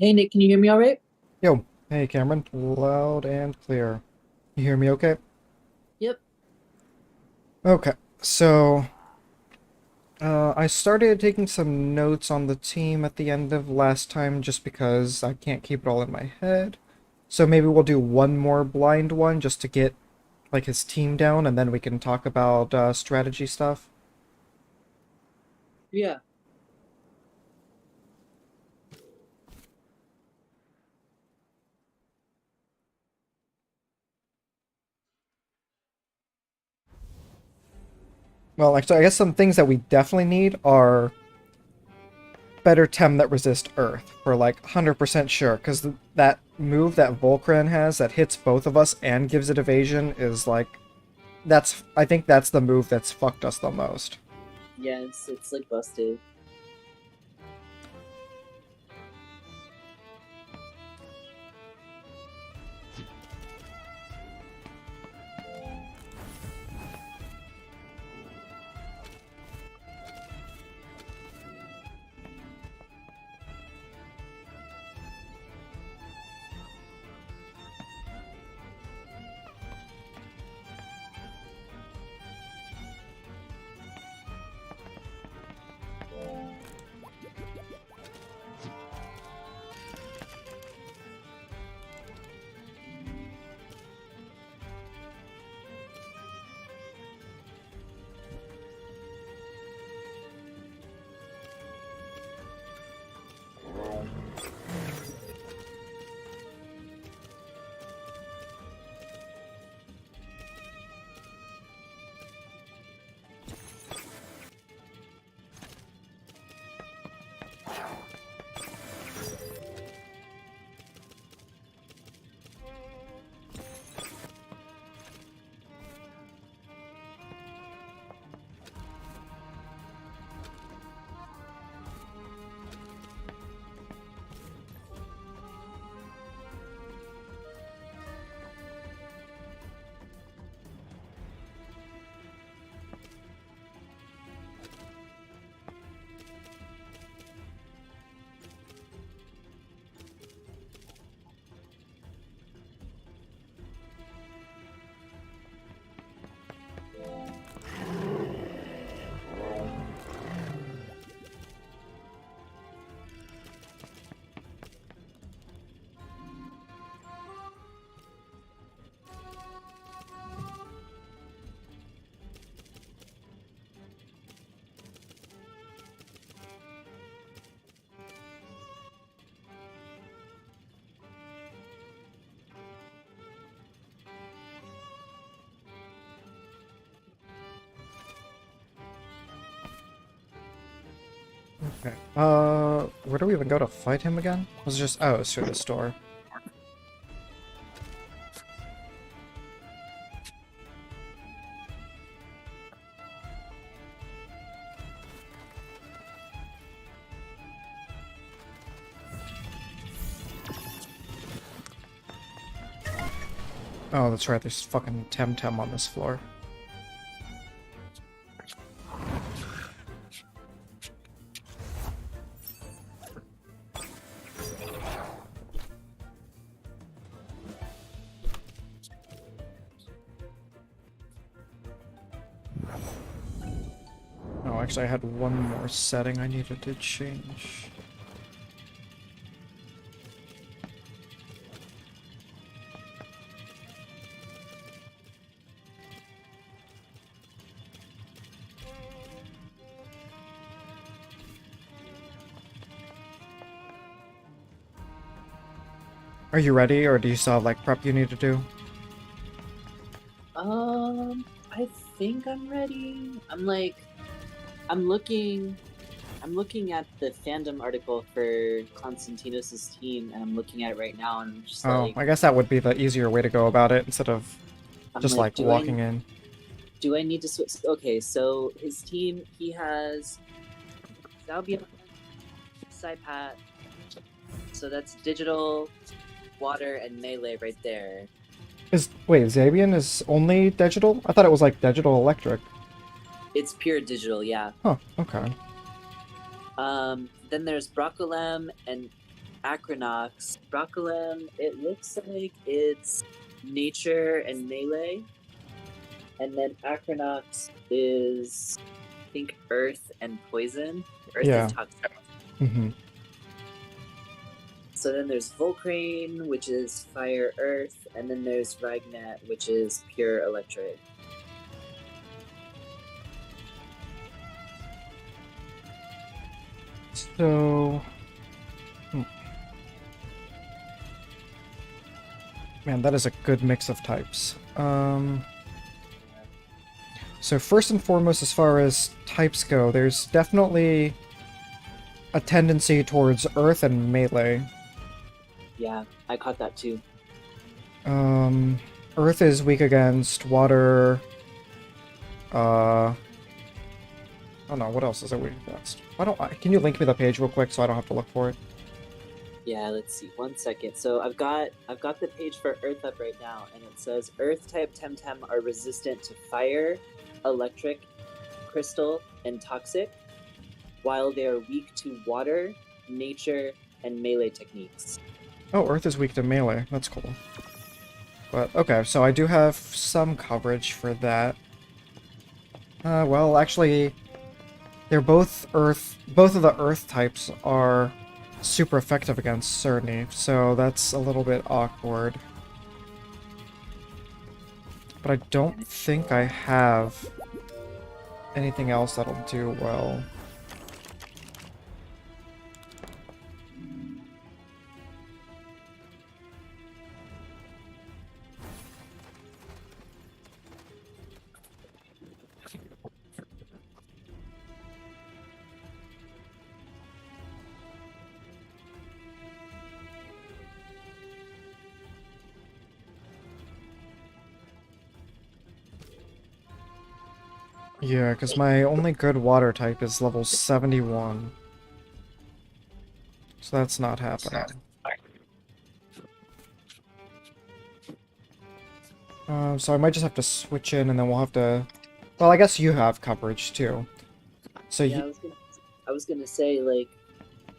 Hey Nick, can you hear me all right? Yo, hey Cameron, loud and clear. You hear me okay? Yep. Okay, so I started taking some notes on the team at the end of last time just because I can't keep it all in my head. So maybe we'll do one more blind one just to get like his team down and then we can talk about strategy stuff. Yeah. Well, actually, I guess some things that we definitely need are better Tem that resist Earth for like 100% sure, because that move that Volcran has that hits both of us and gives it evasion is like I think that's the move that's fucked us the most. Yes, it's like busted. Okay. Where do we even go to fight him again? Was it just it's through the store. Oh, that's right. There's fucking TemTem on this floor. Oh, actually, I had one more setting I needed to change. Are you ready, or do you still have like prep you need to do? I think I'm ready. I'm looking I'm looking at the fandom article for Konstantinos' team and I'm looking at it right now and Oh, I guess that would be the easier way to go about it instead of I'm just like, like walking in. do I need to switch? Okay, so his team, he has Zalbian, Saipat, so that's digital, water, and melee right there. Wait, Zabian is only digital? I thought it was like digital electric. It's pure digital, yeah. Huh, okay. Then there's Broccolem and Acronox. Broccolem, it looks like it's nature and melee. And then Acronox is, I think, earth and poison. Earth and Yeah. toxic. Mm-hmm. So then there's Volcrane, which is fire earth, and then there's Ragnat, which is pure electric. So, man, that is a good mix of types. So first and foremost, as far as types go, there's definitely a tendency towards earth and melee. Yeah, I caught that too. Earth is weak against water. I don't know, what else is it weak against? Why don't I, can you link me the page real quick so I don't have to look for it? Yeah, let's see. 1 second. So I've got the page for Earth up right now, and it says Earth type TemTem are resistant to fire, electric, crystal, and toxic, while they are weak to water, nature, and melee techniques. Oh, Earth is weak to melee. That's cool. But, okay, so I do have some coverage for that. Well, actually, they're both Earth... Both of the Earth types are super effective against Cerny, so that's a little bit awkward. But I don't think I have anything else that'll do well. Yeah, because my only good water type is level 71. So that's not happening. So I might just have to switch in and then we'll have to... Well, I guess you have coverage too. So Yeah, you... I was gonna say, like,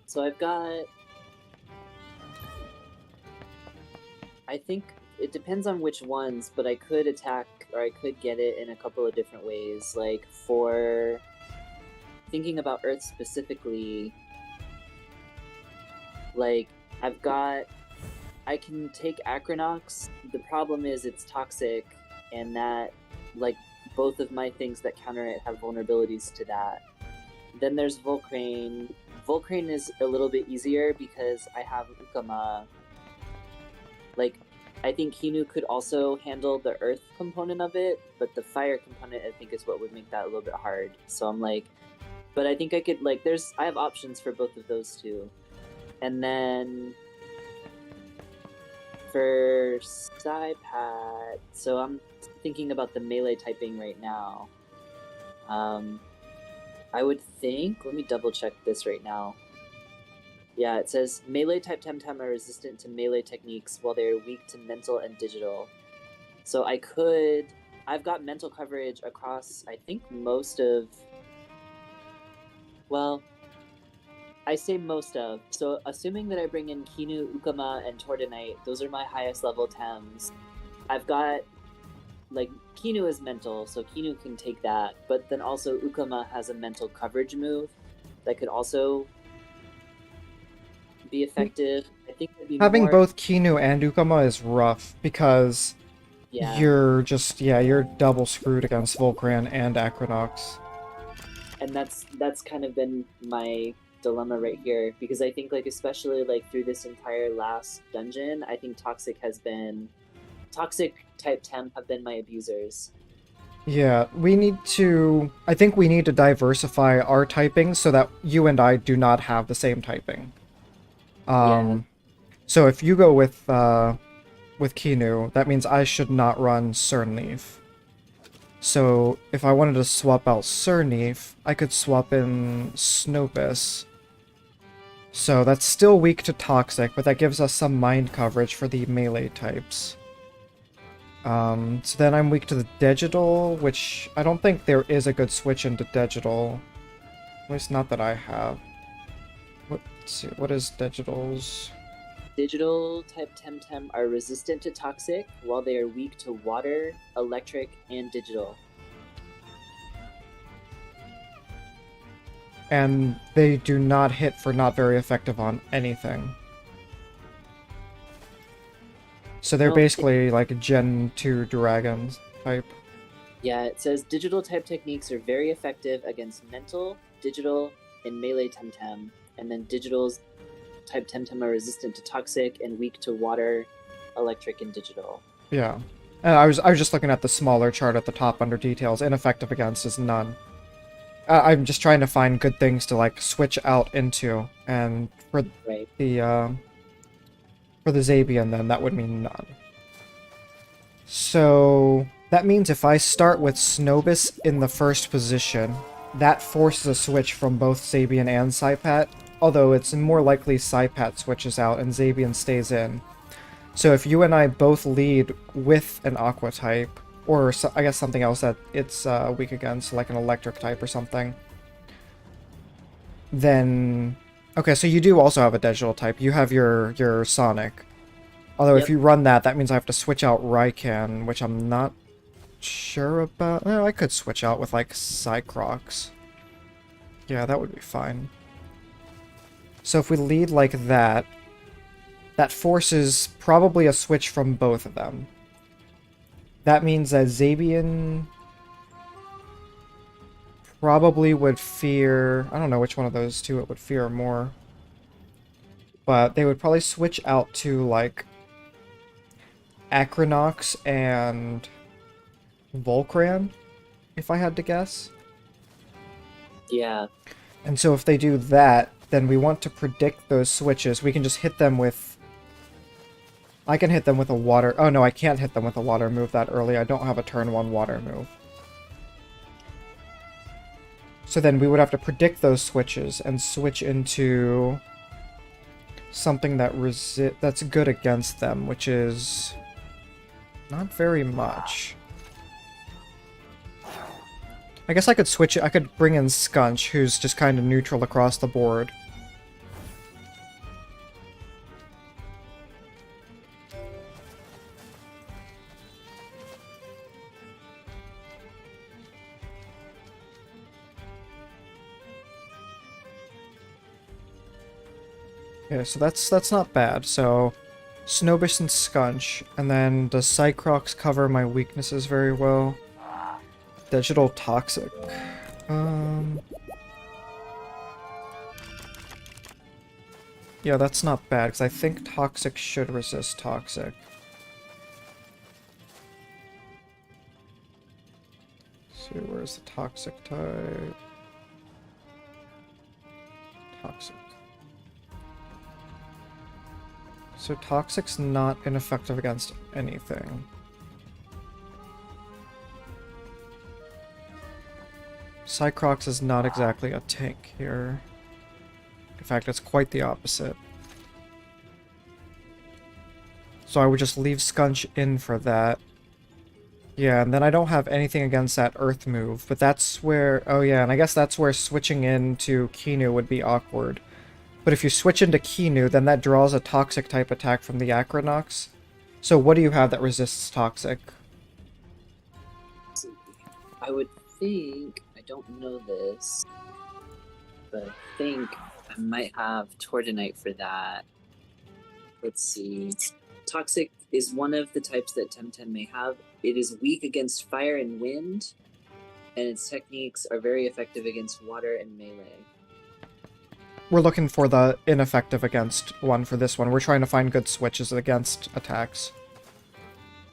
so I've got... I think it depends on which ones, but I could attack, or I could get it in a couple of different ways. Like, for thinking about Earth specifically, like, I can take Acronox. The problem is it's toxic, and that, like, both of my things that counter it have vulnerabilities to that. Then there's Volcrane. Volcrane is a little bit easier because I have Ukama. Like, I think Hinu could also handle the earth component of it, but the fire component I think is what would make that a little bit hard. So I'm like, but I think I could, like, I have options for both of those two. And then for Psypat, so I'm thinking about the melee typing right now. I would think, let me double check this right now. Yeah, it says melee type TemTem are resistant to melee techniques while they are weak to mental and digital. So I've got mental coverage across, I think, most of, well, I say most of. So assuming that I bring in Kinu, Ukama, and Tordonite, those are my highest level Tems. I've got, like, Kinu is mental, so Kinu can take that, but then also Ukama has a mental coverage move that could also be effective. I think it'd be Having more... both Kinu and Ukama is rough, because Yeah. you're double screwed against Volcran and Acronox. And that's kind of been my dilemma right here, because I think, like, especially, like, through this entire last dungeon, I think toxic type Tem have been my abusers. Yeah, I think we need to diversify our typing so that you and I do not have the same typing. Yeah. So if you go with Kinu, that means I should not run Cernleaf. So if I wanted to swap out Cernleaf, I could swap in Snopus. So that's still weak to Toxic, but that gives us some mind coverage for the melee types. So then I'm weak to the Digital, which I don't think there is a good switch into Digital. At least not that I have. Let's see, what is Digital's? Digital type TemTem are resistant to toxic, while they are weak to water, electric, and digital. And they do not hit for not very effective on anything. So they're No, basically like Gen 2 dragons type. yeah, it says digital type techniques are very effective against mental, digital, and melee TemTem, and then digital's type TemTem are resistant to toxic and weak to water, electric, and digital. Yeah. And I was just looking at the smaller chart at the top under details. Ineffective against is none. I'm just trying to find good things to like switch out into, and Right. for the Zabian then that would mean none. So that means if I start with Snobis in the first position, that forces a switch from both Zabian and Saipat, although it's more likely Saipat switches out and Zabian stays in. So if you and I both lead with an Aqua type, or I guess something else that it's weak against, like an Electric type or something, then... Okay, so you do also have a digital type. You have your Sonic. Although if Yep. you run that, that means I have to switch out Raikan, which I'm not sure about. I could switch out with, like, Cycrox. Yeah, that would be fine. So if we lead like that, that forces probably a switch from both of them. That means that Zabian probably would fear... I don't know which one of those two it would fear more. But they would probably switch out to, like, Acronox and Volcran, if I had to guess. Yeah. And so if they do that, then we want to predict those switches. We can just hit them with... I can hit them with a water... Oh no, I can't hit them with a water move that early. I don't have a turn 1 water move. So then we would have to predict those switches and switch into something that that's good against them, which is not very much. I guess I could switch it. I could bring in Skunch, who's just kind of neutral across the board. Okay, so that's not bad. So Snobis and Skunch, and then does Cycrox cover my weaknesses very well? Digital Toxic. Yeah, that's not bad, because I think Toxic should resist Toxic. Let's see, where's the Toxic type? Toxic. So Toxic's not ineffective against anything. Cycrox is not exactly a tank here. In fact, it's quite the opposite. So I would just leave Skunch in for that. Yeah, and then I don't have anything against that Earth move, but that's where... Oh yeah, and I guess that's where switching into Kinu would be awkward. But if you switch into Kinu, then that draws a Toxic type attack from the Acronox. So what do you have that resists Toxic? I would think, I don't know this, but I think I might have Tordinite for that. Let's see. Toxic is one of the types that TemTem may have. It is weak against fire and wind, and its techniques are very effective against water and melee. We're looking for the ineffective against one for this one. We're trying to find good switches against attacks.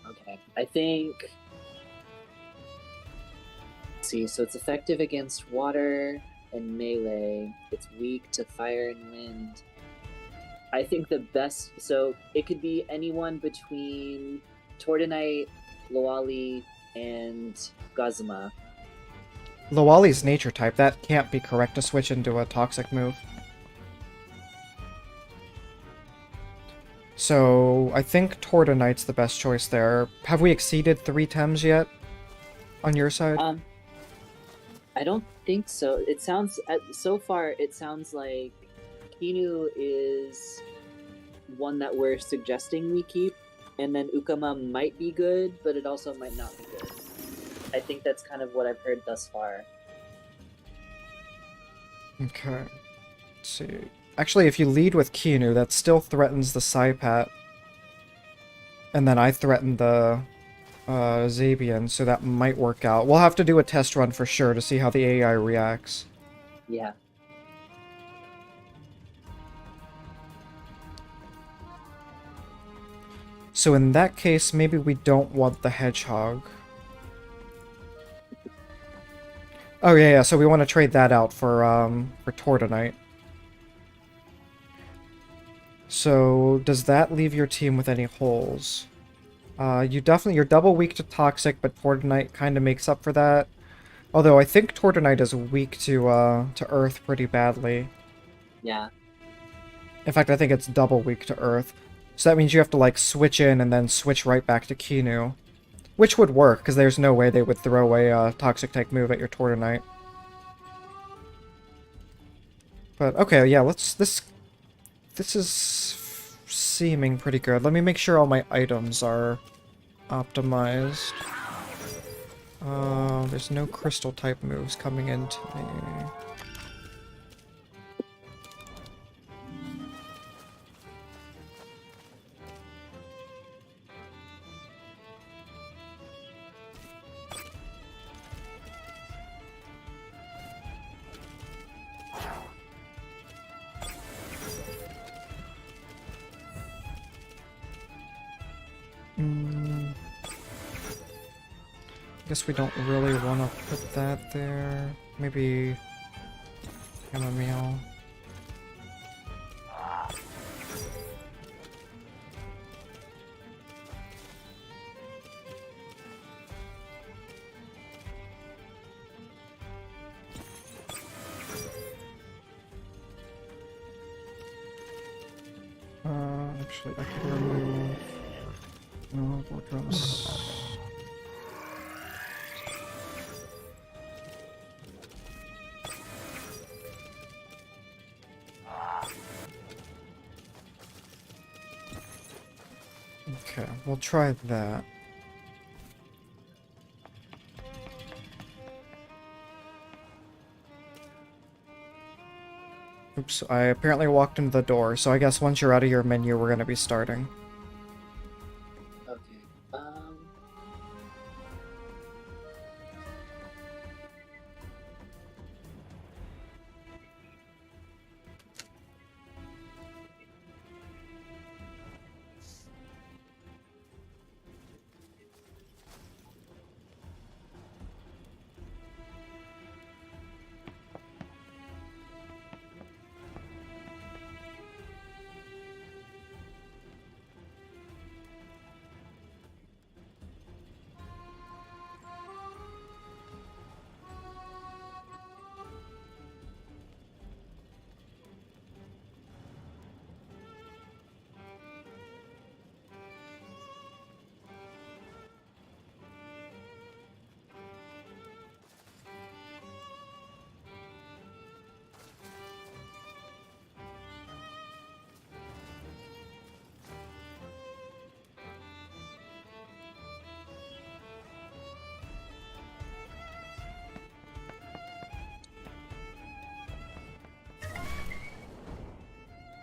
Okay, I think... Let's see, so it's effective against water and melee. It's weak to fire and wind. I think the best... So it could be anyone between Tordinite, Loali, and Gazuma. Loali's nature type. That can't be correct to switch into a Toxic move. So, I think Tordinite's the best choice there. Have we exceeded 3 Tems yet? On your side? I don't think so. It sounds... So far, it sounds like Hinu is one that we're suggesting we keep, and then Ukama might be good, but it also might not be good. I think that's kind of what I've heard thus far. Okay. Let's see. Actually, if you lead with Kinu, that still threatens the Saipat. And then I threaten the Zabian, so that might work out. We'll have to do a test run for sure to see how the AI reacts. Yeah. So in that case, maybe we don't want the Hedgehog. Oh yeah, so we want to trade that out for Tortonite. So does that leave your team with any holes? You're double weak to Toxic, but Tortonite kind of makes up for that. Although I think Tortonite is weak to Earth pretty badly. Yeah. In fact, I think it's double weak to Earth. So that means you have to, like, switch in and then switch right back to Kinu. Which would work, because there's no way they would throw away a Toxic-type move at your Tortonite. But, okay, yeah, This is seeming pretty good. Let me make sure all my items are optimized. There's no crystal-type moves coming into me. Guess we don't really want to put that there. Maybe chamomile. Actually, I could remove. No, more drums. Okay, we'll try that. Oops, I apparently walked into the door, so I guess once you're out of your menu, we're gonna be starting. Okay.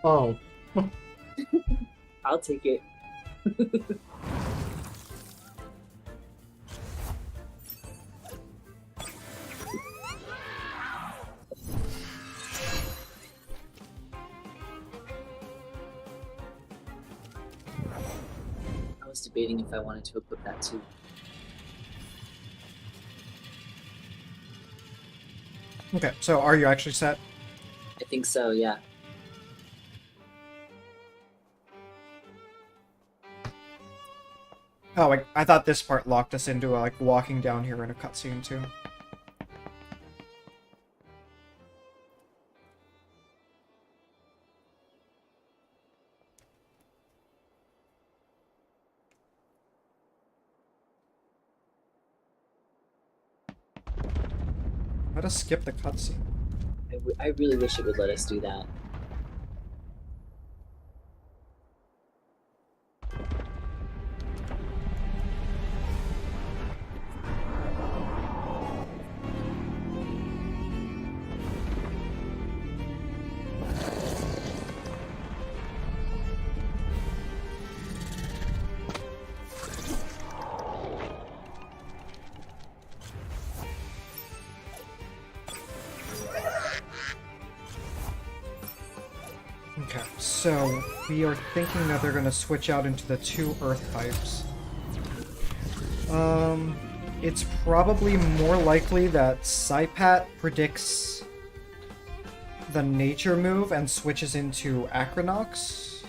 Oh. I'll take it. I was debating if I wanted to equip that too. Okay, so are you actually set? I think so, yeah. Oh, I thought this part locked us into, like, walking down here in a cutscene, too. Let us skip the cutscene. I really wish it would let us do that. Okay, so we are thinking that they're going to switch out into the 2 earth types. It's probably more likely that Saipat predicts the nature move and switches into Acronox.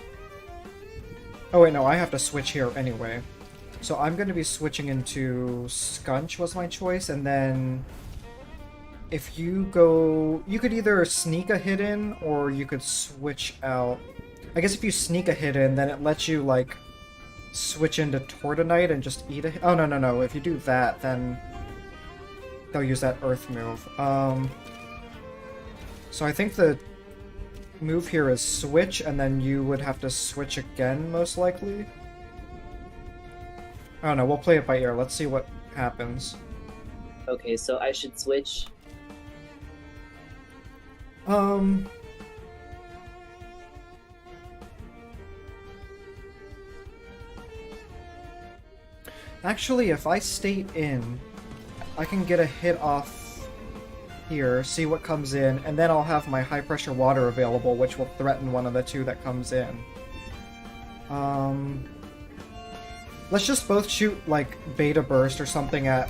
Oh wait, no, I have to switch here anyway. So I'm going to be switching into Skunch was my choice, and then if you go... You could either sneak a hit in, or you could switch out... I guess if you sneak a hit in, then it lets you, like, switch into Tortonite and just eat a hit. Oh, no, no, no. If you do that, then they'll use that Earth move. So I think the move here is switch, and then you would have to switch again, most likely. I don't know, we'll play it by ear. Let's see what happens. Okay, so I should switch. Actually, if I stay in, I can get a hit off here, see what comes in, and then I'll have my high pressure water available, which will threaten one of the 2 that comes in. Let's just both shoot, like, Beta Burst or something at,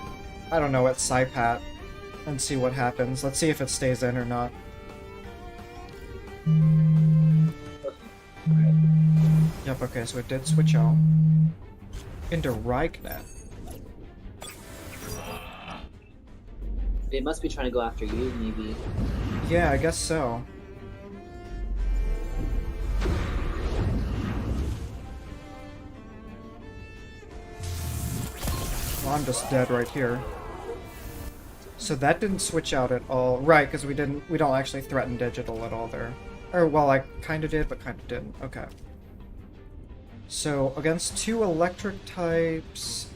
I don't know, at Saipat, and see what happens. Let's see if it stays in or not. Alright. Yep, okay, so it did switch out. Into Rygnet. They must be trying to go after you, maybe. Yeah, I guess so. Well, I'm just dead right here. So that didn't switch out at all. Right, because we don't actually threaten digital at all there. Or, well, I kind of did, but kind of didn't. Okay. So, against 2 electric types...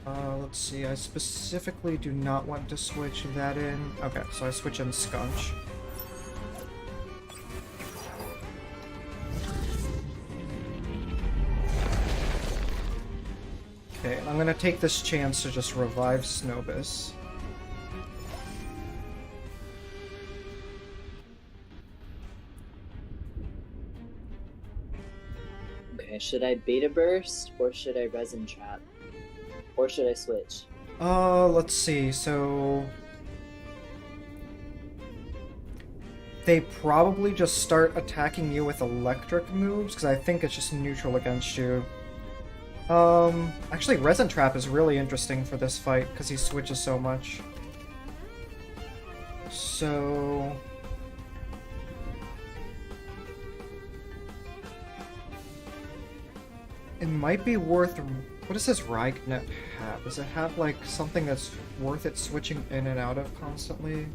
let's see, I specifically do not want to switch that in. Okay, so I switch in Skunch. Okay, I'm gonna take this chance to just revive Snobus. Okay, should I Beta Burst, or should I Resin Trap? Or should I switch? Let's see, so... They probably just start attacking you with electric moves, because I think it's just neutral against you. Actually, Resin Trap is really interesting for this fight, because he switches so much. So... It might be worth... What does this Rygnet have? Does it have, like, something that's worth it switching in and out of constantly?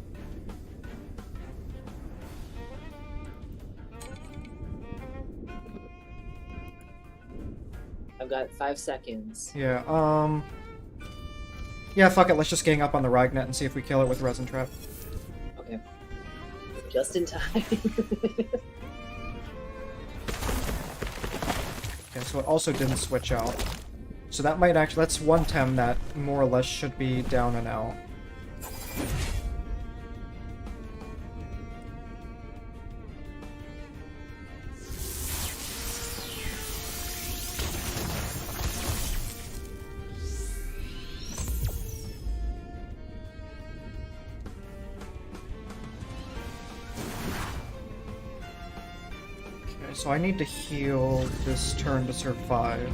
I've got 5 seconds. Yeah, Yeah, fuck it, let's just gang up on the Rygnet and see if we kill it with Resin Trap. Okay. Just in time. Okay, so it also didn't switch out. So that might actually... That's one Tem that more or less should be down and out. Okay, so I need to heal this turn to survive.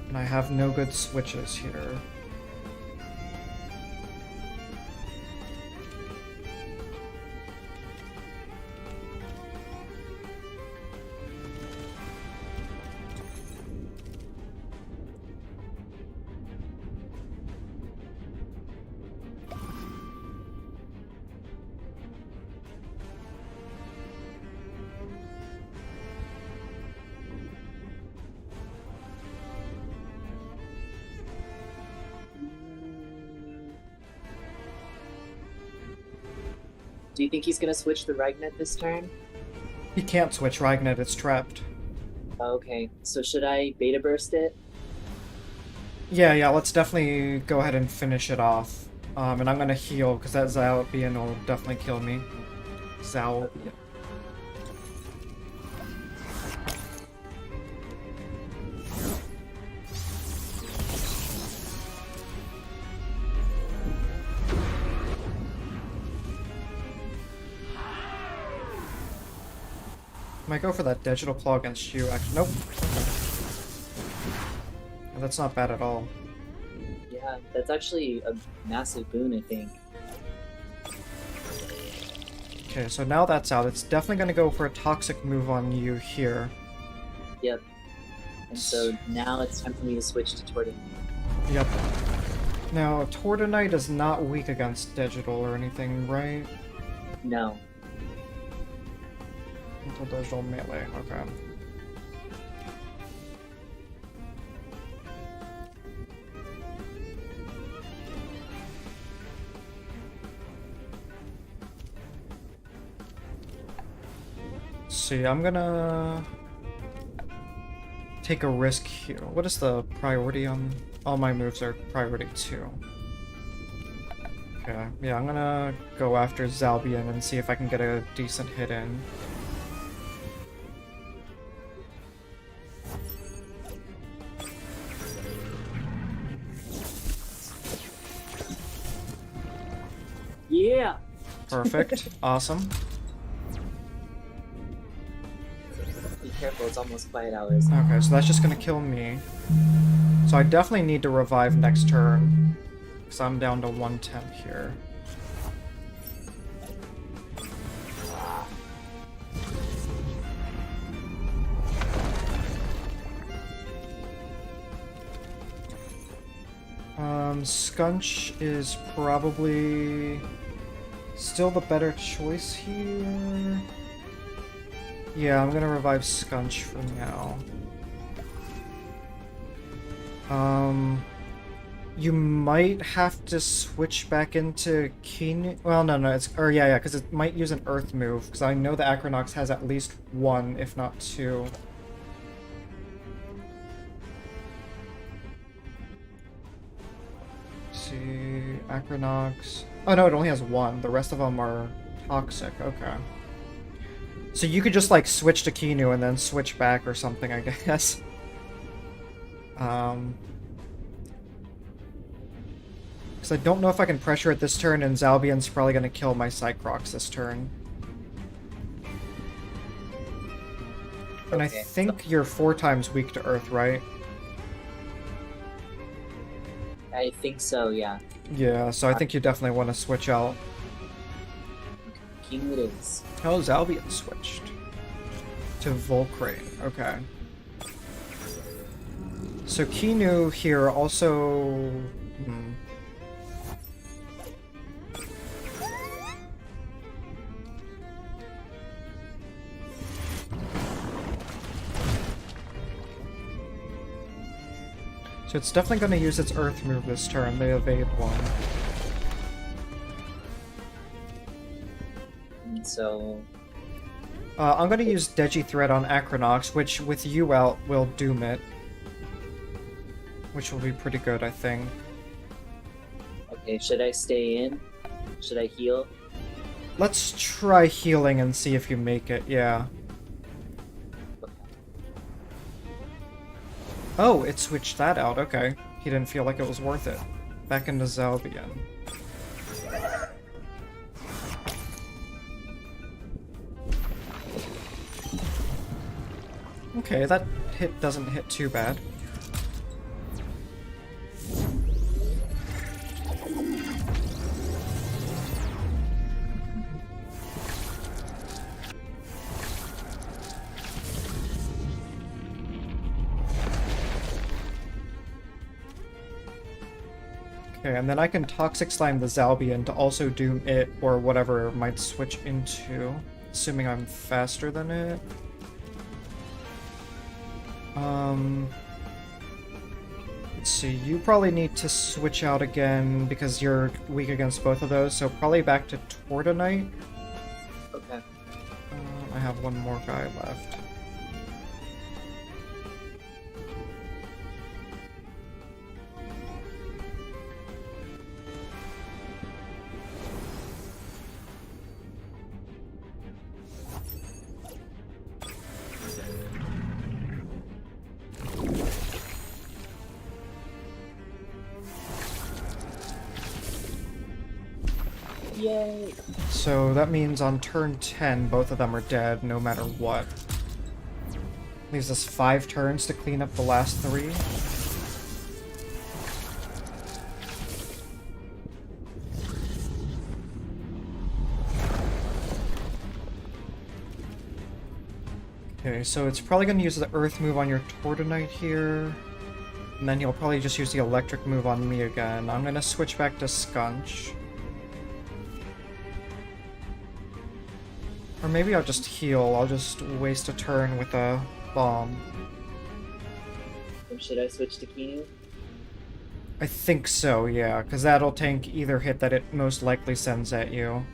And I have no good switches here. Do you think he's gonna switch the Rygnet this turn? He can't switch Rygnet, it's trapped. Okay, so should I Beta Burst it? Yeah, let's definitely go ahead and finish it off. And I'm gonna heal, because that Xylopian will definitely kill me. Zao. Might go for that digital claw against you. Actually, nope. Okay. Oh, that's not bad at all. Yeah, that's actually a massive boon, I think. Okay, so now that's out. It's definitely going to go for a toxic move on you here. Yep. And so now it's time for me to switch to Tortoise. Yep. Now, Tortonite is not weak against digital or anything, right? No. Until digital melee, okay. See, I'm gonna take a risk here. What is the priority on... All my moves are priority 2. Okay, yeah, I'm gonna go after Zalbian and see if I can get a decent hit in. Yeah! Perfect. Awesome. Be careful, it's almost quiet hours. Okay, so that's just gonna kill me. So I definitely need to revive next turn. Because I'm down to 1 temp here. Skunch is probably still the better choice here. Yeah, I'm gonna revive Skunch for now. You might have to switch back into Keen. Well, no, it's yeah, because it might use an Earth move. Because I know the Acronox has at least 1, if not 2. See, Acronox. Oh no, it only has 1. The rest of them are toxic. Okay. So you could just like switch to Kinu and then switch back or something, I guess. Because I don't know if I can pressure it this turn, and Zalbian's probably going to kill my Cycrox this turn. And I think you're 4 times weak to Earth, right? I think so, yeah. Yeah, so I think you definitely want to switch out. King it is. Oh, Zalbian switched. To Volcrane, okay. So Kinu here also... So it's definitely going to use its Earth move this turn. They evade 1. And so... I'm going to use Thread on Acronox, which with you out will doom it. Which will be pretty good, I think. Okay, should I stay in? Should I heal? Let's try healing and see if you make it, yeah. Oh, it switched that out, okay. He didn't feel like it was worth it. Back into Zalbian. Okay, that hit doesn't hit too bad. Okay, and then I can Toxic Slime the Zalbian to also doom it or whatever it might switch into, assuming I'm faster than it. Let's see, you probably need to switch out again because you're weak against both of those, so probably back to Tortonite. Okay. I have one more guy left. Yay! So that means on turn 10, both of them are dead, no matter what. Leaves us 5 turns to clean up the last 3. Okay, so it's probably going to use the Earth move on your Tortonite here. And then he'll probably just use the Electric move on me again. I'm going to switch back to Skunch. Or maybe I'll just heal. I'll just waste a turn with a bomb. Or should I switch to Kinu? I think so, yeah, because that'll tank either hit that it most likely sends at you.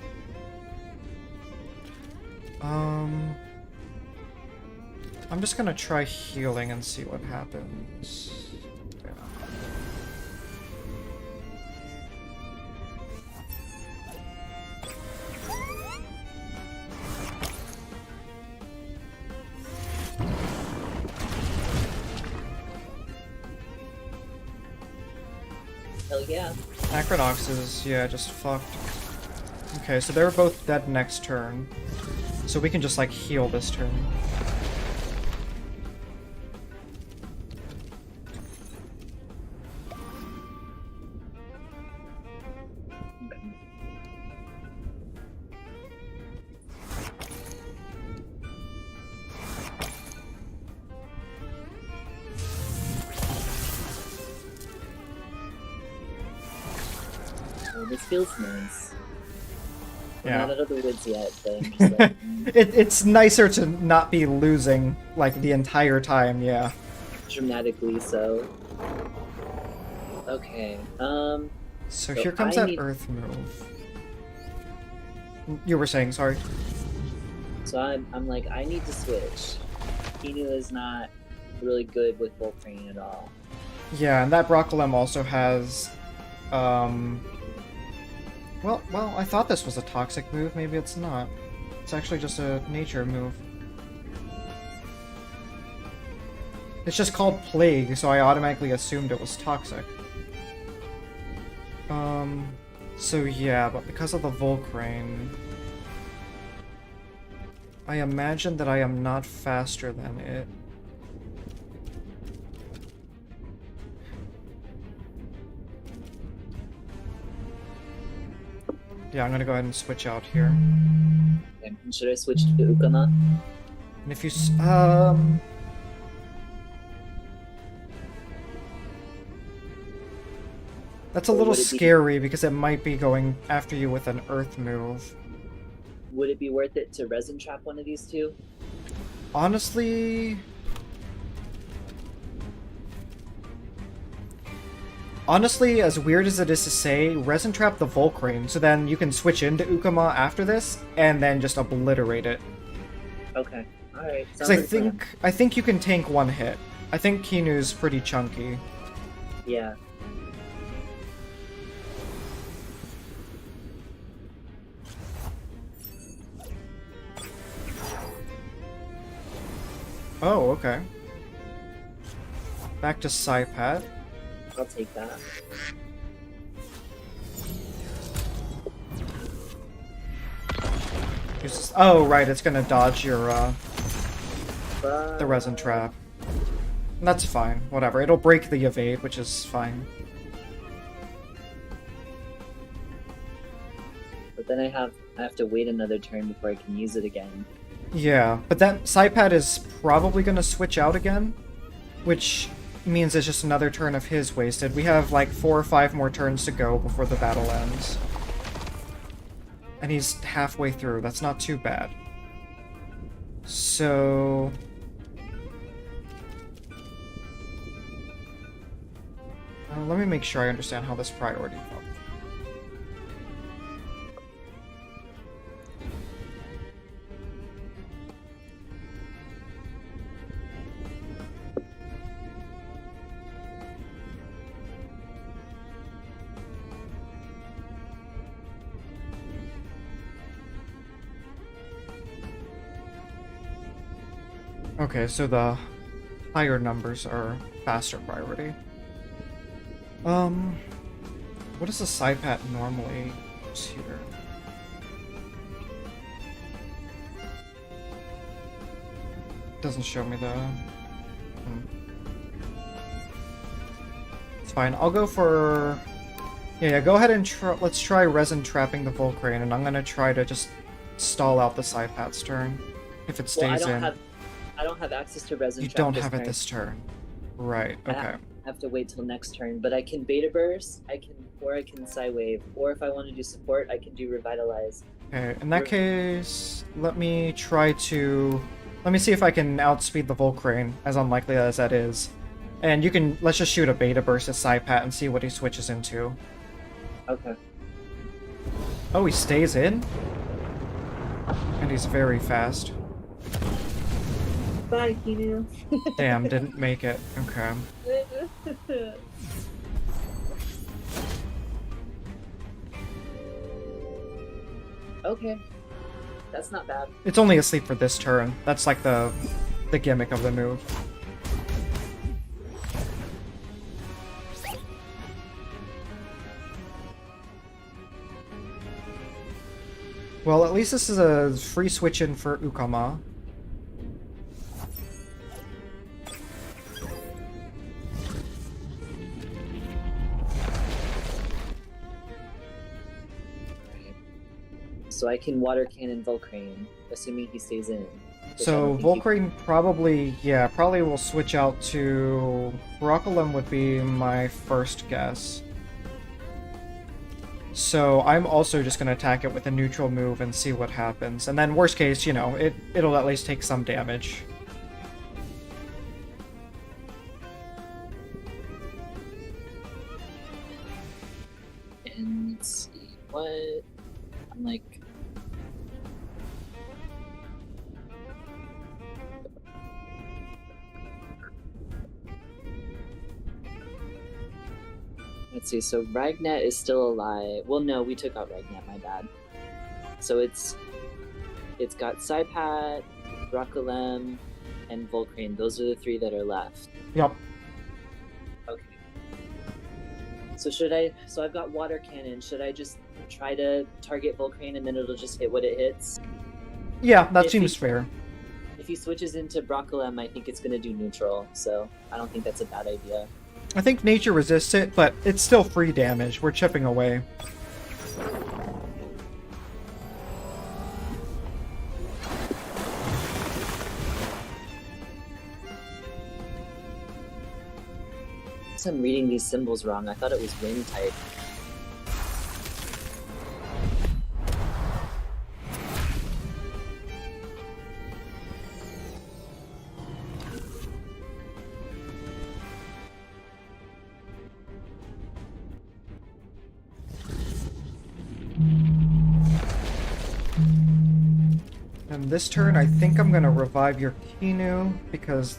I'm just gonna try healing and see what happens. Yeah. Hell yeah. Acronox is, yeah, just fucked. Okay, so they're both dead next turn. So we can just, like, heal this turn. Oh, this feels nice. We're Yeah. not out of the woods yet, but I'm just like, It's nicer to not be losing, like, the entire time, yeah. dramatically so. Okay, So So here comes I that need- Earth move. You were saying, sorry. so I'm like, I need to switch. Kinu is not really good with Volcrane at all. Yeah, and that Broccolem also has, well, I thought this was a toxic move. Maybe it's not. It's actually just a nature move. It's just called Plague, so I automatically assumed it was toxic. So yeah, but because of the Volcrane, I imagine that I am not faster than it. Yeah, I'm gonna go ahead and switch out here. Okay, should I switch to Ukana? And if you that's a Or little would it be- scary because it might be going after you with an Earth move. Would it be worth it to resin trap one of these two? Honestly, as weird as it is to say, resin trap the Volcrane, so then you can switch into Ukama after this and then just obliterate it. Okay, alright. Because I think you can tank one hit. I think Kinu's pretty chunky. Yeah. Oh, okay. Back to Saipat. I'll take that. Oh, right, it's gonna dodge your, But... the resin trap. That's fine, whatever. It'll break the evade, which is fine. But then I have to wait another turn before I can use it again. Yeah, but that Saipat is probably gonna switch out again, which means it's just another turn of his wasted. We have like 4 or 5 more turns to go before the battle ends. And he's halfway through, that's not too bad. So... let me make sure I understand how this priority works. Okay, so the higher numbers are faster priority. What does the Saipat normally use here? doesn't show me the... It's fine. I'll go for... Yeah, go ahead and let's try resin trapping the Volcrane, and I'm gonna try to just stall out the Psypat's turn. If it stays in. I don't have access to resin. You don't have it this turn. Right, okay. I have to wait till next turn, but I can Beta Burst, I can Psywave, or if I want to do support, I can do Revitalize. Okay, in that case, let me see if I can outspeed the Volcrane, as unlikely as that is. And let's just shoot a Beta Burst at Psypat and see what he switches into. Okay. Oh, he stays in? And he's very fast. Bye, Kinu. Damn, didn't make it. Okay. Okay. That's not bad. It's only asleep for this turn. That's like the gimmick of the move. Well, at least this is a free switch in for Ukama. So I can Water Cannon Volcrane, assuming he stays in. So Volcrane probably will switch out to... Broccolem would be my first guess. So I'm also just going to attack it with a neutral move and see what happens. And then worst case, it'll at least take some damage. And let's see, what... I'm like... Let's see, so Ragnet is still alive. Well, no, we took out Ragnet, my bad. So it's got Psypat, Broccolem, and Volcrane. Those are the three that are left. Yep. Okay. So I've got Water Cannon. Should I just try to target Volcrane and then it'll just hit what it hits? Yeah, that seems fair. If he switches into Broccolem, I think it's going to do neutral, so I don't think that's a bad idea. I think nature resists it, but it's still free damage. We're chipping away. I'm reading these symbols wrong. I thought it was wind type. And this turn, I think I'm going to revive your Kinu, because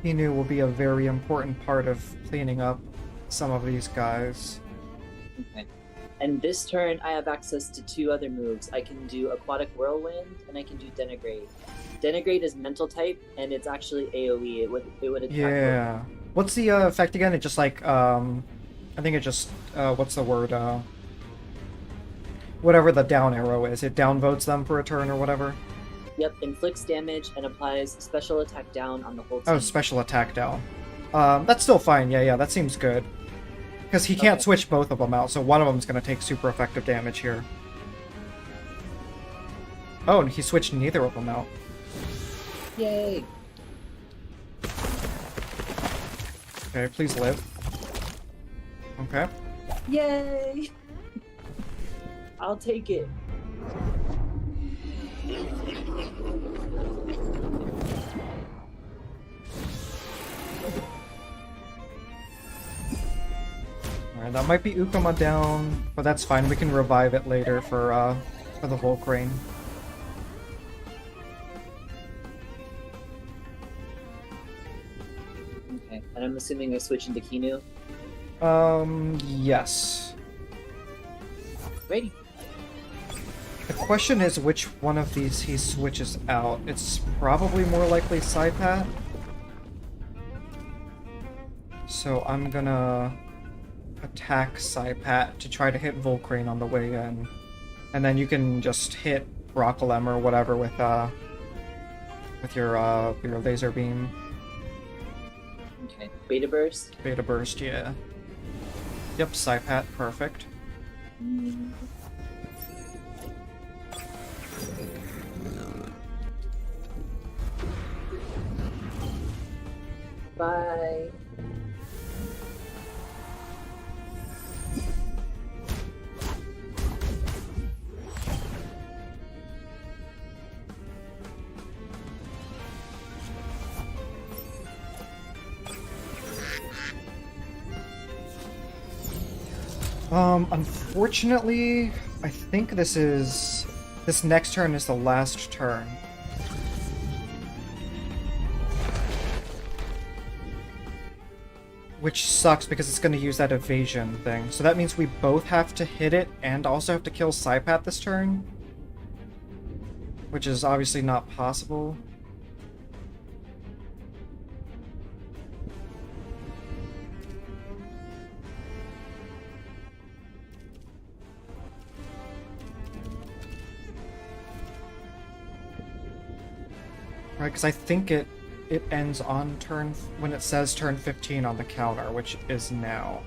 Kinu will be a very important part of cleaning up some of these guys. Okay. And this turn, I have access to two other moves. I can do Aquatic Whirlwind, and I can do Denigrate. Denigrate is mental type, and it's actually AoE. It would attack. Yeah. What's the effect again? It just like, I think it just, what's the word? Whatever the down arrow is. It downvotes them for a turn or whatever. Yep, inflicts damage and applies special attack down on the whole team. Oh, special attack down. That's still fine. Yeah, that seems good. Because he can't switch both of them out, so one of them is going to take super effective damage here. Oh, and he switched neither of them out. Yay! Okay, please live. Okay. Yay! I'll take it. Alright, that might be Ukama down, but that's fine. We can revive it later for the Volcrane. Okay, and I'm assuming I switch into Kinu. Yes. Ready. The question is which one of these he switches out. It's probably more likely Psypat. So I'm gonna attack Psypat to try to hit Volcrane on the way in. And then you can just hit Broccolem or whatever with with your laser beam. Okay. Beta burst. Beta burst, yeah. Yep, Psypat, perfect. Bye. Unfortunately, I think this next turn is the last turn. Which sucks because it's going to use that evasion thing. So that means we both have to hit it and also have to kill Psypat this turn. Which is obviously not possible. Right, because I think it ends on turn when it says turn 15 on the counter, which is now.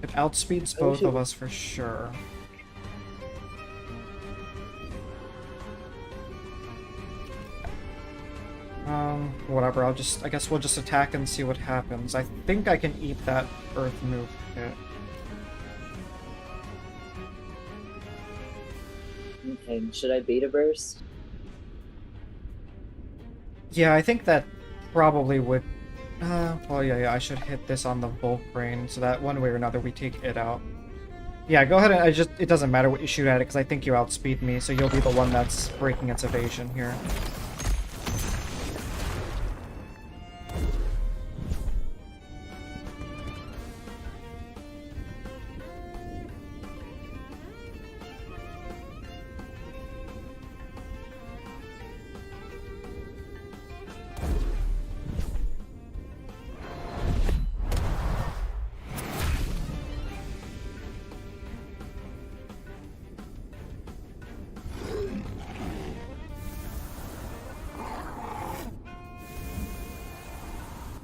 It outspeeds both of us for sure. Whatever, I guess we'll just attack and see what happens. I think I can eat that earth move hit. Okay, should I beta burst? Yeah, I think that probably would... well, yeah, I should hit this on the Volk Brain, so that one way or another we take it out. Yeah, go ahead and it doesn't matter what you shoot at it, because I think you outspeed me, so you'll be the one that's breaking its evasion here.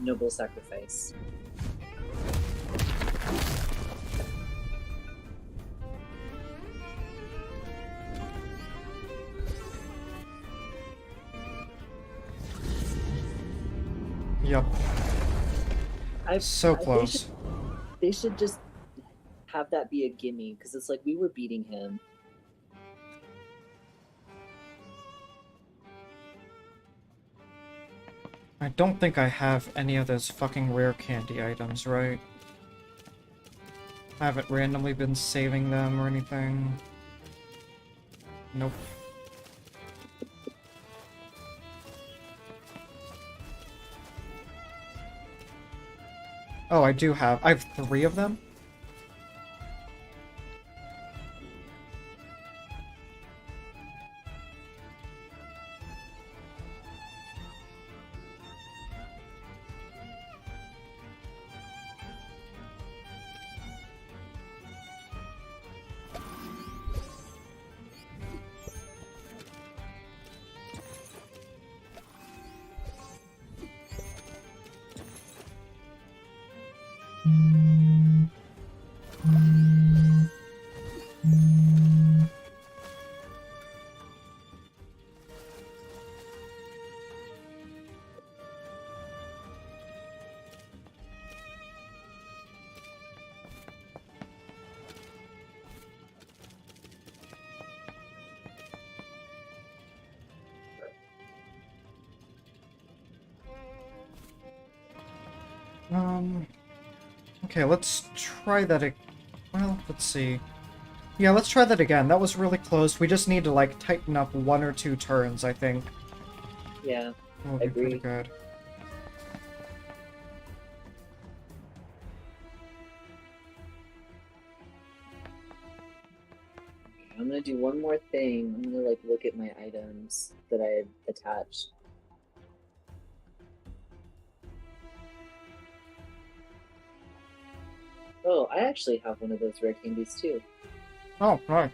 Noble sacrifice. Yep. So close. They should just have that be a gimme, because it's like we were beating him. I don't think I have any of those fucking rare candy items, right? I haven't randomly been saving them or anything. Nope. Oh, I do have. I have 3 of them? Okay, let's try that well, let's see. Yeah, let's try that again. That was really close. We just need to, like, tighten up 1 or 2 turns, I think. Yeah, We'll be pretty good. I'm gonna do one more thing. I'm gonna, like, look at my items that I had attached. Oh, I actually have one of those rare candies too. Oh, right.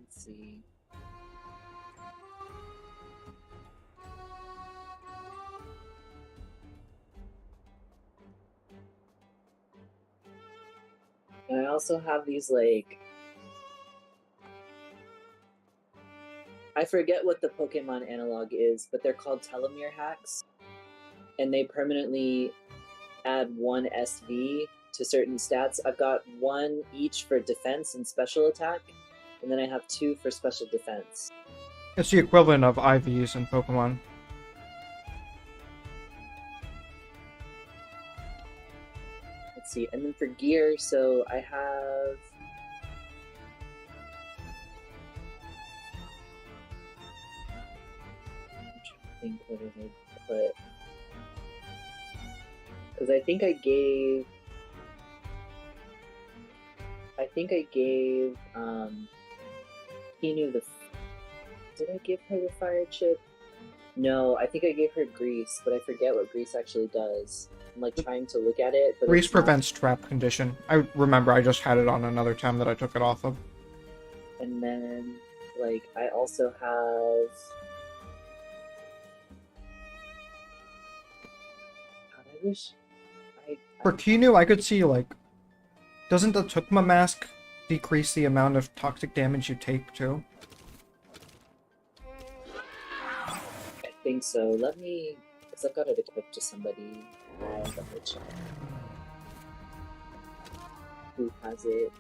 Let's see. And I also have these like I forget what the Pokemon analog is, but they're called telomere hacks, and they permanently add one SV to certain stats. I've got one each for defense and special attack, and then I have two for special defense. It's the equivalent of IVs in Pokemon. Let's see, and then for gear, so I have. I'm trying to think what did I put. Because I think I gave. He knew the. Did I give her the fire chip? No, I think I gave her grease, but I forget what grease actually does. I'm like trying to look at it, but Grease it's not. prevents trap condition. I remember I just had it on another time that I took it off of. And then, like, I also have. God, I wish. For Kinu, I could see, like, doesn't the Tukma mask decrease the amount of toxic damage you take, too? I think so. Let me. Because I've got it equipped to somebody. I'll double check. Who has it?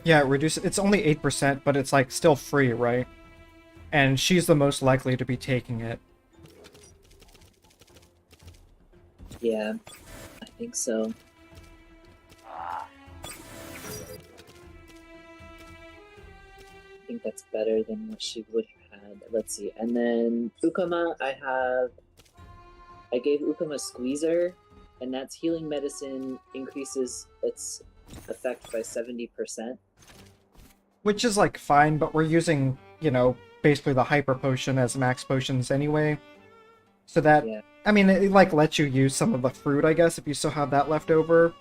Yeah, it's only 8%, but it's, like, still free, right? And she's the most likely to be taking it. Yeah, I think so. I think that's better than what she would have had. Let's see. And then Ukama, I gave Ukama Squeezer, and that's healing medicine increases its effect by 70%. Which is, like, fine, but we're using, you know, basically the Hyper Potion as max potions anyway. So that, Yeah. I mean, it, like, lets you use some of the fruit, I guess, if you still have that left over.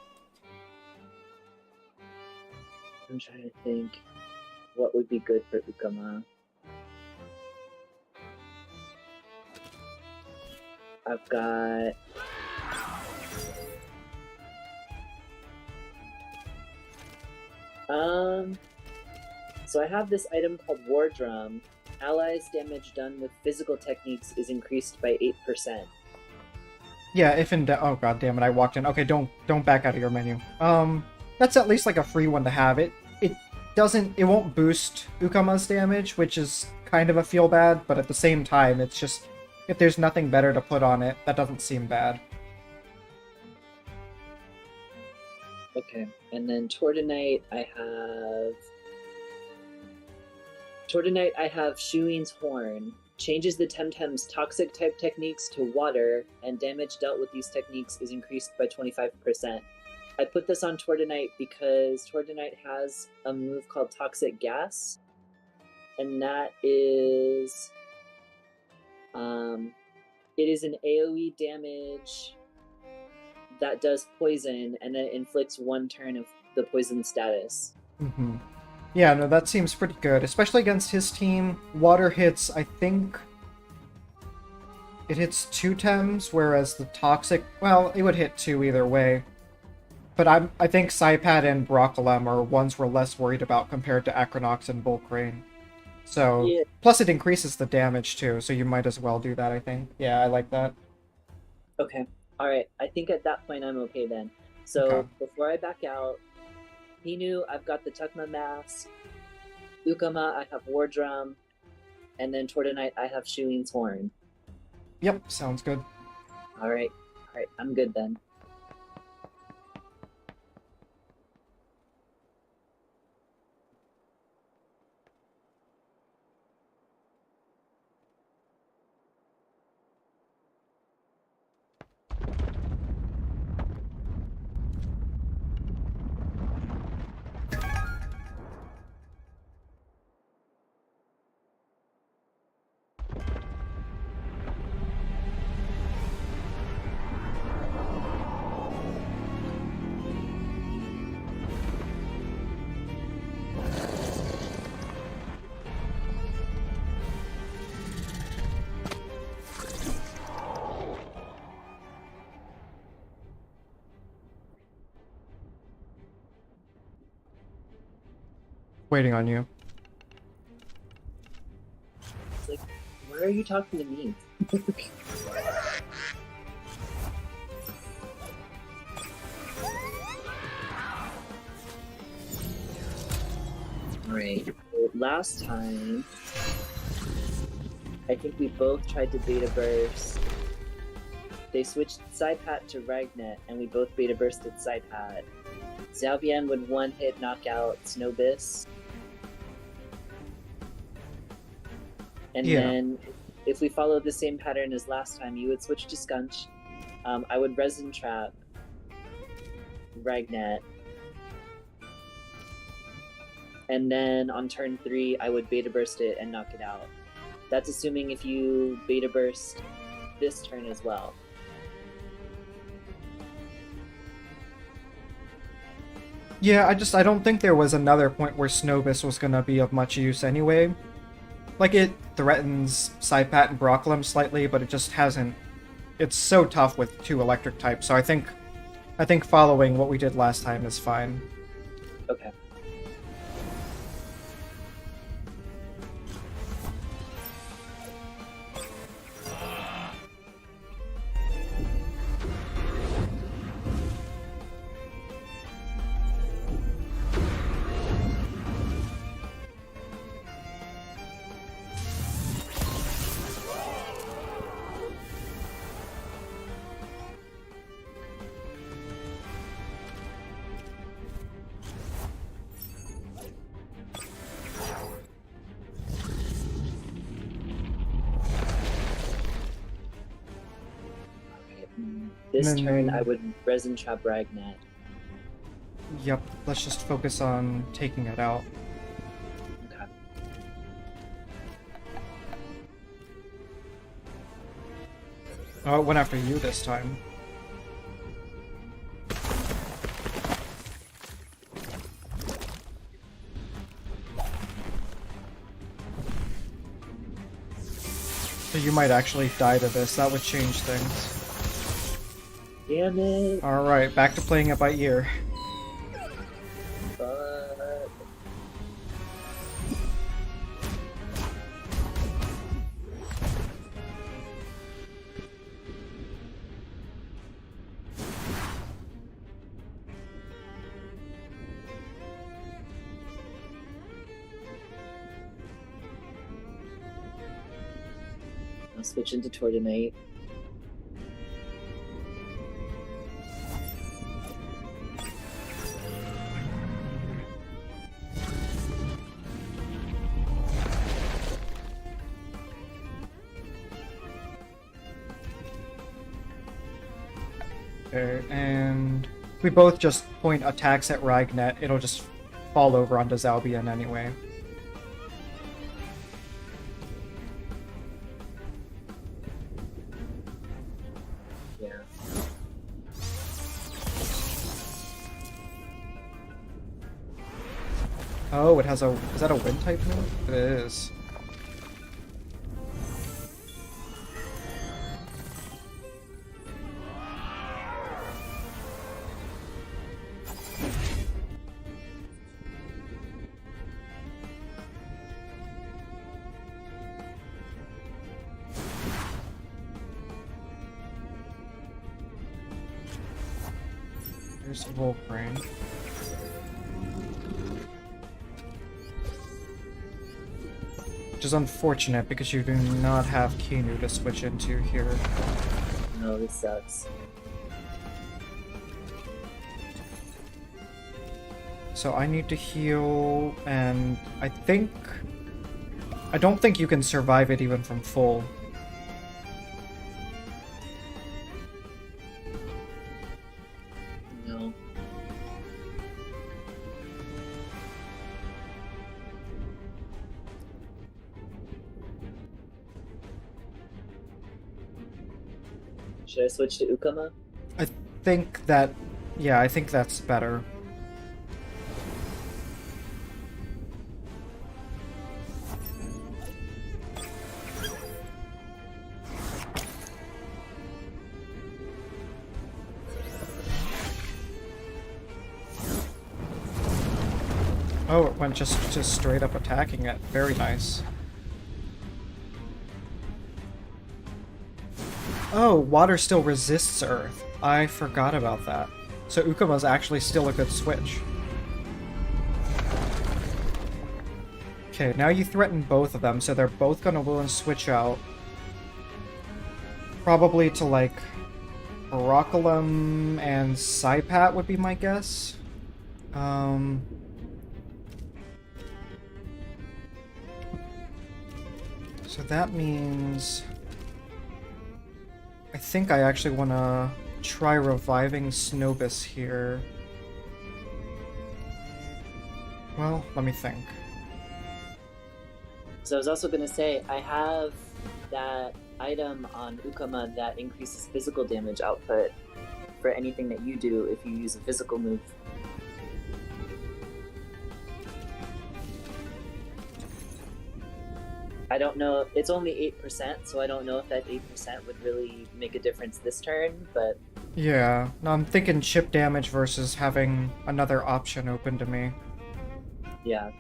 I'm trying to think what would be good for Ukama. I've got. So I have this item called War Drum. Allies' damage done with physical techniques is increased by 8%. Yeah, if in doubt. Oh god damn it! I walked in. Okay, don't back out of your menu. That's at least like a free one to have. It won't boost Ukama's damage, which is kind of a feel bad, but at the same time, it's just if there's nothing better to put on it, that doesn't seem bad. Okay, and then Tordenite, I have Shuin's Horn. Changes the Temtem's toxic type techniques to water, and damage dealt with these techniques is increased by 25%. I put this on Tordenite because Tordenite has a move called Toxic Gas, and that is, it is an AoE damage that does poison, and then it inflicts one turn of the poison status. Mm-hmm. Yeah, no, that seems pretty good, especially against his team. Water hits, I think, it hits 2 Tems, whereas the toxic, well, it would hit 2 either way. But I think Saipat and Broccolem are ones we're less worried about compared to Acronox and Volcrane. So, Yeah. plus it increases the damage too, so you might as well do that, I think. Yeah, I like that. Okay. All right. I think at that point I'm okay then. So Okay. before I back out, Hinu, I've got the Tukma Mask. Ukama, I have War Drum. And then Tordenite, I have Shuin's Horn. Yep, sounds good. All right. All right. I'm good then. Waiting on you. It's like, why are you talking to me? Alright, so last time, I think we both tried to beta burst. They switched side pat to Ragnet, and we both beta bursted side pat. Zalbian would one hit knock out Snowbiss. And Yeah. then, if we followed the same pattern as last time, you would switch to Skunch. I would Resin Trap Ragnet. And then on turn 3, I would beta burst it and knock it out. That's assuming if you beta burst this turn as well. Yeah, I don't think there was another point where Snowbiss was gonna be of much use anyway. Like, it threatens Saipat and Brocklem slightly, but it just hasn't... It's so tough with 2 electric types, so I think following what we did last time is fine. Okay. This turn, I would Resin Trap Ragnet. Yep, let's just focus on taking it out. Okay. Oh, it went after you this time. So you might actually die to this. That would change things. Damn it! Alright, back to playing it by ear. Fuck. I'll switch into Tortonite. Okay, and we both just point attacks at Ragnet. It'll just fall over onto Zalbian anyway. Yeah. Oh, it has a... Is that a wind type move? It is. There's Volcrane. Which is unfortunate because you do not have Kinu to switch into here. No, this sucks. So I need to heal, and I don't think you can survive it even from full. No. Should I switch to Ukama? I think that... Yeah, I think that's better. Oh, it went just straight up attacking it. Very nice. Oh, water still resists Earth. I forgot about that. So Ukuma's actually still a good switch. Okay, now you threaten both of them, so they're both gonna will and switch out. Probably to, like, Brocolum and Saipat would be my guess. So that means... I think I actually want to try reviving Snobus here. Well, let me think. So I was also going to say, I have that item on Ukama that increases physical damage output for anything that you do if you use a physical move. I don't know, it's only 8%, so I don't know if that 8% would really make a difference this turn, but... Yeah, no, I'm thinking chip damage versus having another option open to me. Yeah.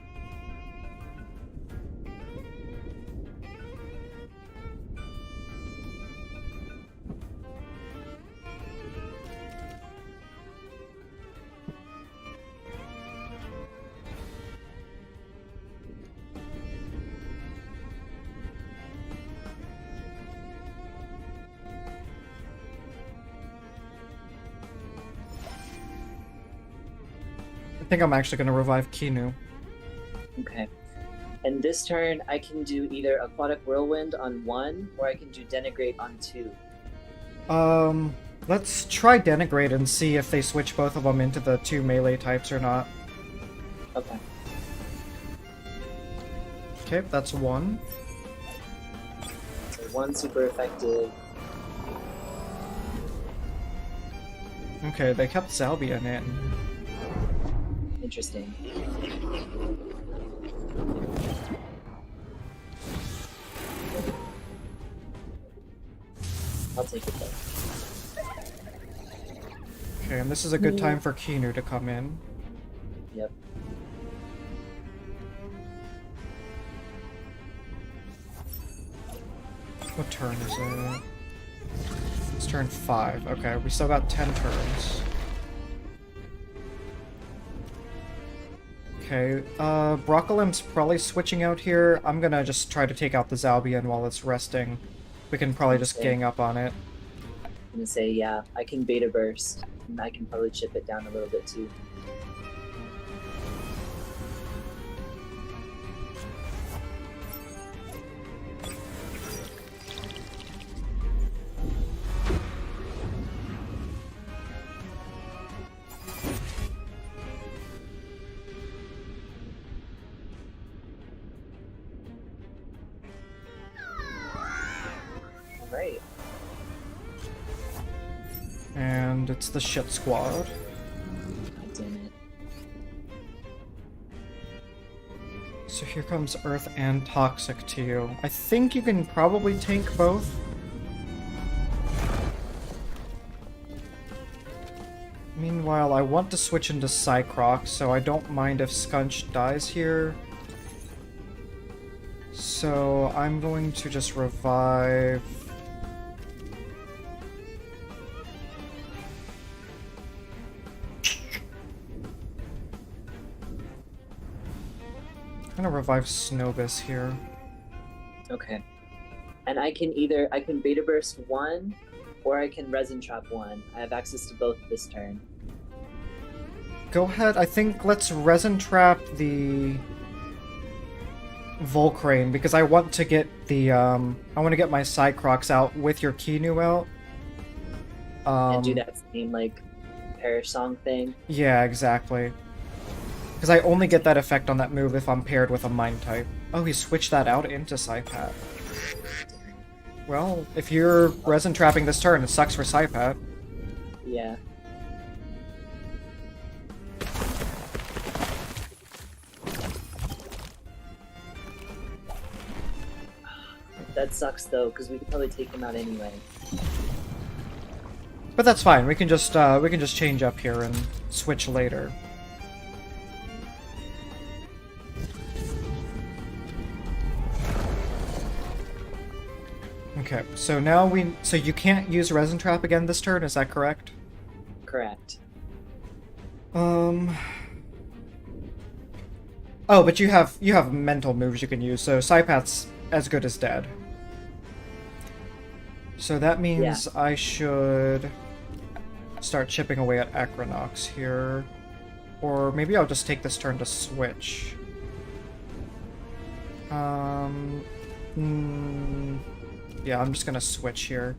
I think I'm actually going to revive Kinu. Okay. And this turn, I can do either Aquatic Whirlwind on 1, or I can do Denigrate on 2. Let's try Denigrate and see if they switch both of them into the 2 melee types or not. Okay. Okay, that's 1. So 1 super effective. Okay, they kept Zalbian in. Interesting. I'll take it though. Okay, and this is a good time for Kinu to come in. Yep. What turn is it? It's turn 5. Okay, we still got 10 turns. Okay, Brocolim's probably switching out here. I'm gonna just try to take out the Zalbian while it's resting. We can probably just gang up on it. I'm gonna say, yeah, I can Beta Burst, and I can probably chip it down a little bit too. Right. And it's the shit squad. God damn it. So here comes Earth and Toxic to you. I think you can probably tank both. Meanwhile, I want to switch into Cycroc, so I don't mind if Skunch dies here. So I'm going to just revive... I'm gonna revive Snobus here. Okay. And I can Beta Burst 1, or I can Resin Trap 1. I have access to both this turn. Go ahead, I think let's Resin Trap the Volcrane, because I want to get the, I want to get my Cycrocs out with your Kinu out. And do that same, like, Perish Song thing. Yeah, exactly. Because I only get that effect on that move if I'm paired with a Mind type. Oh, he switched that out into Saipat. Well, if you're Resin Trapping this turn, it sucks for Saipat. Yeah. That sucks though, because we could probably take him out anyway. But that's fine. We can just change up here and switch later. Okay, so now so you can't use Resin Trap again this turn, is that correct? Correct. Um... Oh, but you have mental moves you can use, so Psypath's as good as dead. So that means I should start chipping away at Acronox here. Or maybe I'll just take this turn to switch. Yeah, I'm just gonna switch here.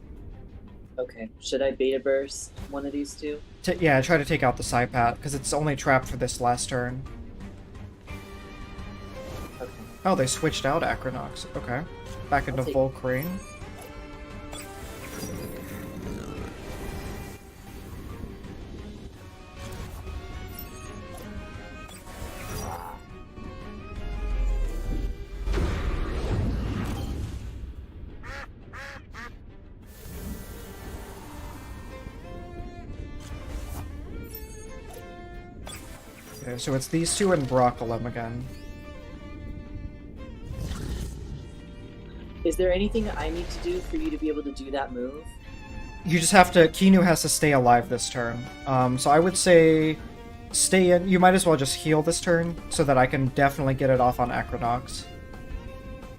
Okay. Should I beta burst one of these two? Yeah, try to take out the Psypath, because it's only trapped for this last turn. Okay. Oh, they switched out Acronox. Okay. Back into Volcrane. Okay, so it's these two and Broccolem again. Is there anything I need to do for you to be able to do that move? You just have to... Kinu has to stay alive this turn. So I would say stay in. You might as well just heal this turn so that I can definitely get it off on Acronox.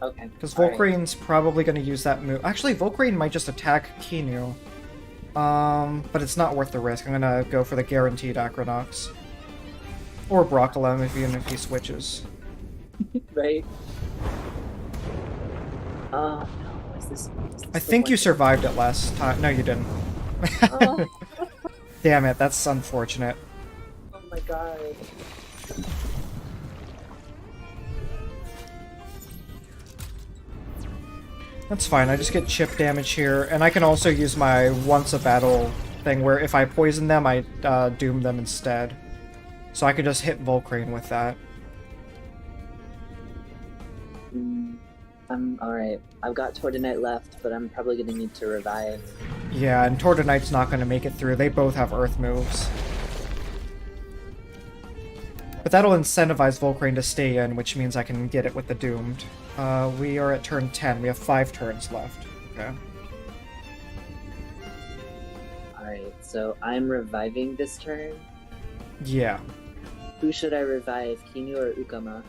Okay. Because Volcrane's probably going to use that move. Actually, Volcrane might just attack Kinu. But it's not worth the risk. I'm going to go for the guaranteed Acronox. Or Broccolem, even if he switches. Right? Oh, no. Is this I think you survived it last time. No, you didn't. Oh. Damn it, that's unfortunate. Oh my god. That's fine, I just get chip damage here, and I can also use my once a battle thing where if I poison them, I doom them instead. So I could just hit Volcrane with that. I'm alright. I've got Tordinite left, but I'm probably gonna need to revive. Yeah, and Tordinite's not going to make it through. They both have Earth moves. But that'll incentivize Volcrane to stay in, which means I can get it with the Doomed. We are at turn 10. We have 5 turns left. Okay. Alright, so I'm reviving this turn. Yeah. Who should I revive, Kinu or Ukama?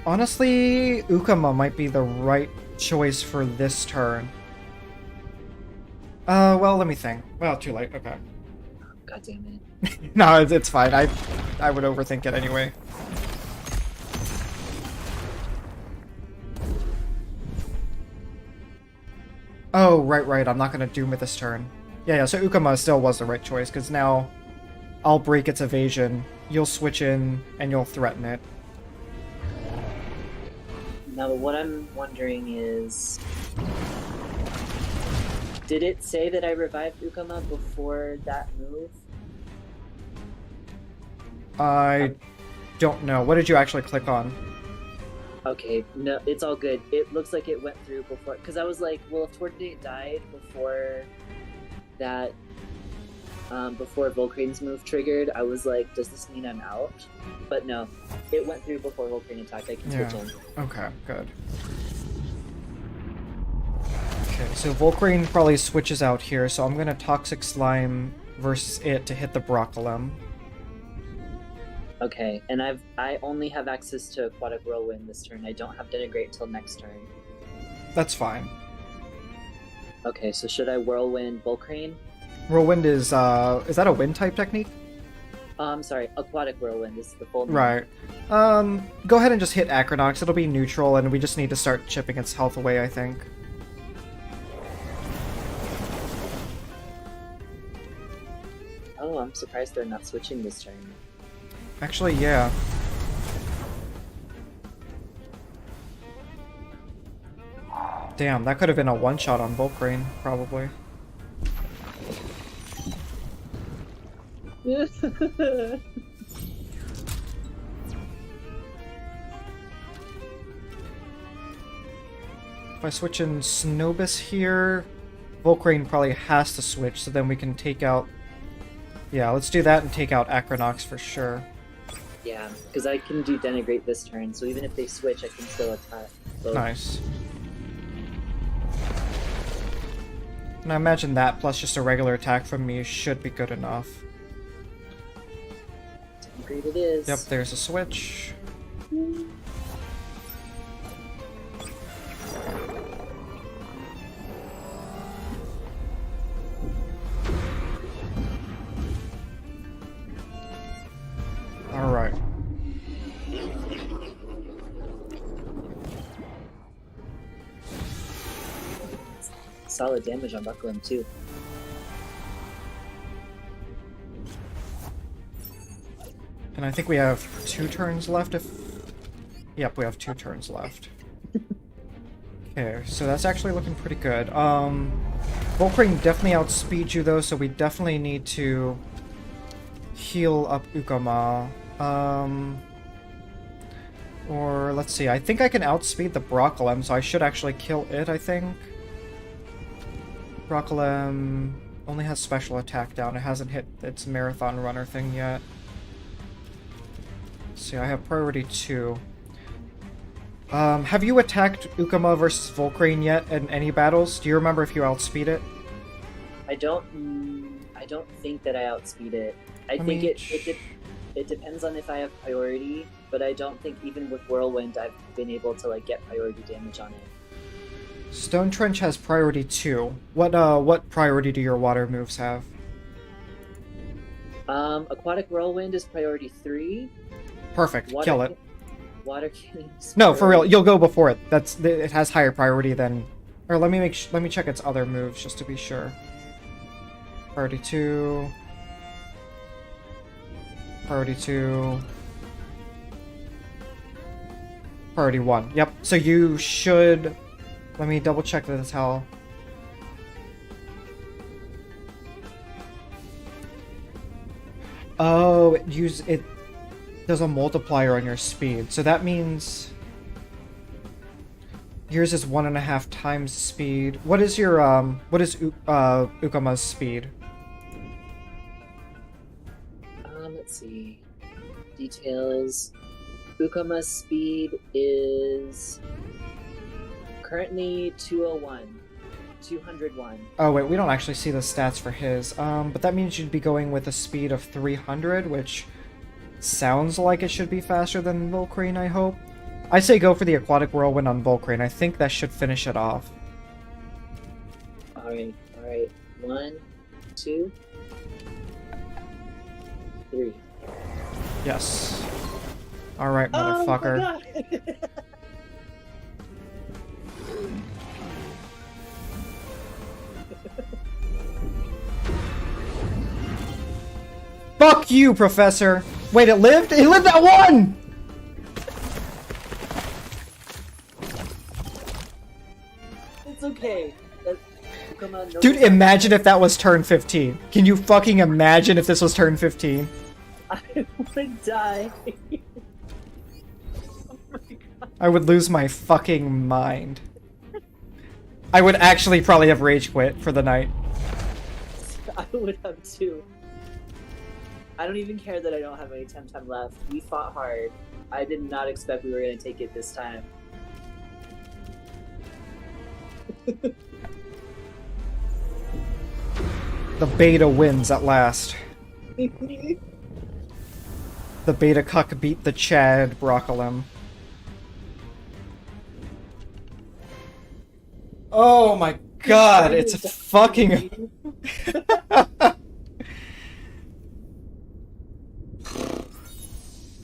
Honestly, Ukama might be the right choice for this turn. Well, let me think. Well, too late. Okay. God damn it. No, it's fine. I would overthink it anyway. Oh, right. I'm not gonna Doom it this turn. Yeah, so Ukama still was the right choice, because now I'll break its evasion, you'll switch in, and you'll threaten it. Now, what I'm wondering is... Did it say that I revived Ukama before that move? I don't know. What did you actually click on? Okay, no, it's all good. It looks like it went through before... Because I was like, well, if Tordinate died before that... before Volcrane's move triggered, I was like, does this mean I'm out? But no, it went through before Volcrane attacked. I can switch in. Okay, good. Okay, so Volcrane probably switches out here, so I'm gonna Toxic Slime versus it to hit the Broccolem. Okay, and I only have access to Aquatic Whirlwind this turn. I don't have Denigrate till next turn. That's fine. Okay, so should I Whirlwind Volcrane? Whirlwind is that a wind type technique? I'm sorry, Aquatic Whirlwind is the full name. Right. Go ahead and just hit Acronox. It'll be neutral, and we just need to start chipping its health away, I think. Oh, I'm surprised they're not switching this turn. Actually, yeah. Damn, that could have been a one-shot on Volcrane, probably. If I switch in Snobus here, Volcrane probably has to switch, so then we can take out... Yeah, let's do that and take out Acronox for sure. Yeah, because I can do denigrate this turn, so even if they switch, I can still attack. Both. Nice. And I imagine that plus just a regular attack from me should be good enough. Denigrate it is. Yep, there's a switch. Alright. Solid damage on Buckland too. And I think we have 2 turns left if... Yep, we have 2 turns left. Okay, so that's actually looking pretty good. Volcrane definitely outspeeds you though, so we definitely need to heal up Ukama. Or let's see, I think I can outspeed the Broccolem, so I should actually kill it, I think. Broccolem only has special attack down. It hasn't hit its marathon runner thing yet. Let's see, I have priority 2. Have you attacked Ukama versus Volcrane yet in any battles? Do you remember if you outspeed it? I don't think that I outspeed it. I think it depends on if I have priority, but I don't think even with Whirlwind I've been able to like get priority damage on it. Stone Trench has priority 2. What priority do your water moves have? Aquatic Whirlwind is priority 3. Perfect. Kill it. Water Cannon. No, for real. You'll go before it. It has higher priority than. Or let me check its other moves just to be sure. Priority 2. Priority 2. Priority 1. Yep. So you should. Let me double check that that's how. Oh, it does a multiplier on your speed. So that means yours is 1.5 times speed. What is your Ukama's speed? Let's see. Details. Ukama's speed is currently 201. 201. Oh wait, we don't actually see the stats for his. But that means you'd be going with a speed of 300, which sounds like it should be faster than Volcrane, I hope. I say go for the Aquatic Whirlwind on Volcrane. I think that should finish it off. Alright. 1, 2, 3. Yes. Alright, motherfucker. Oh my God. Fuck you, Professor! Wait, it lived? It lived at 1! It's okay. Dude, imagine if that was turn 15. Can you fucking imagine if this was turn 15? I would die. Oh my God. I would lose my fucking mind. I would actually probably have rage quit for the night. I would have too. I don't even care that I don't have any TemTem left. We fought hard. I did not expect we were going to take it this time. The beta wins at last. The beta cuck beat the Chad Broccolem. Oh my god, it's a fucking...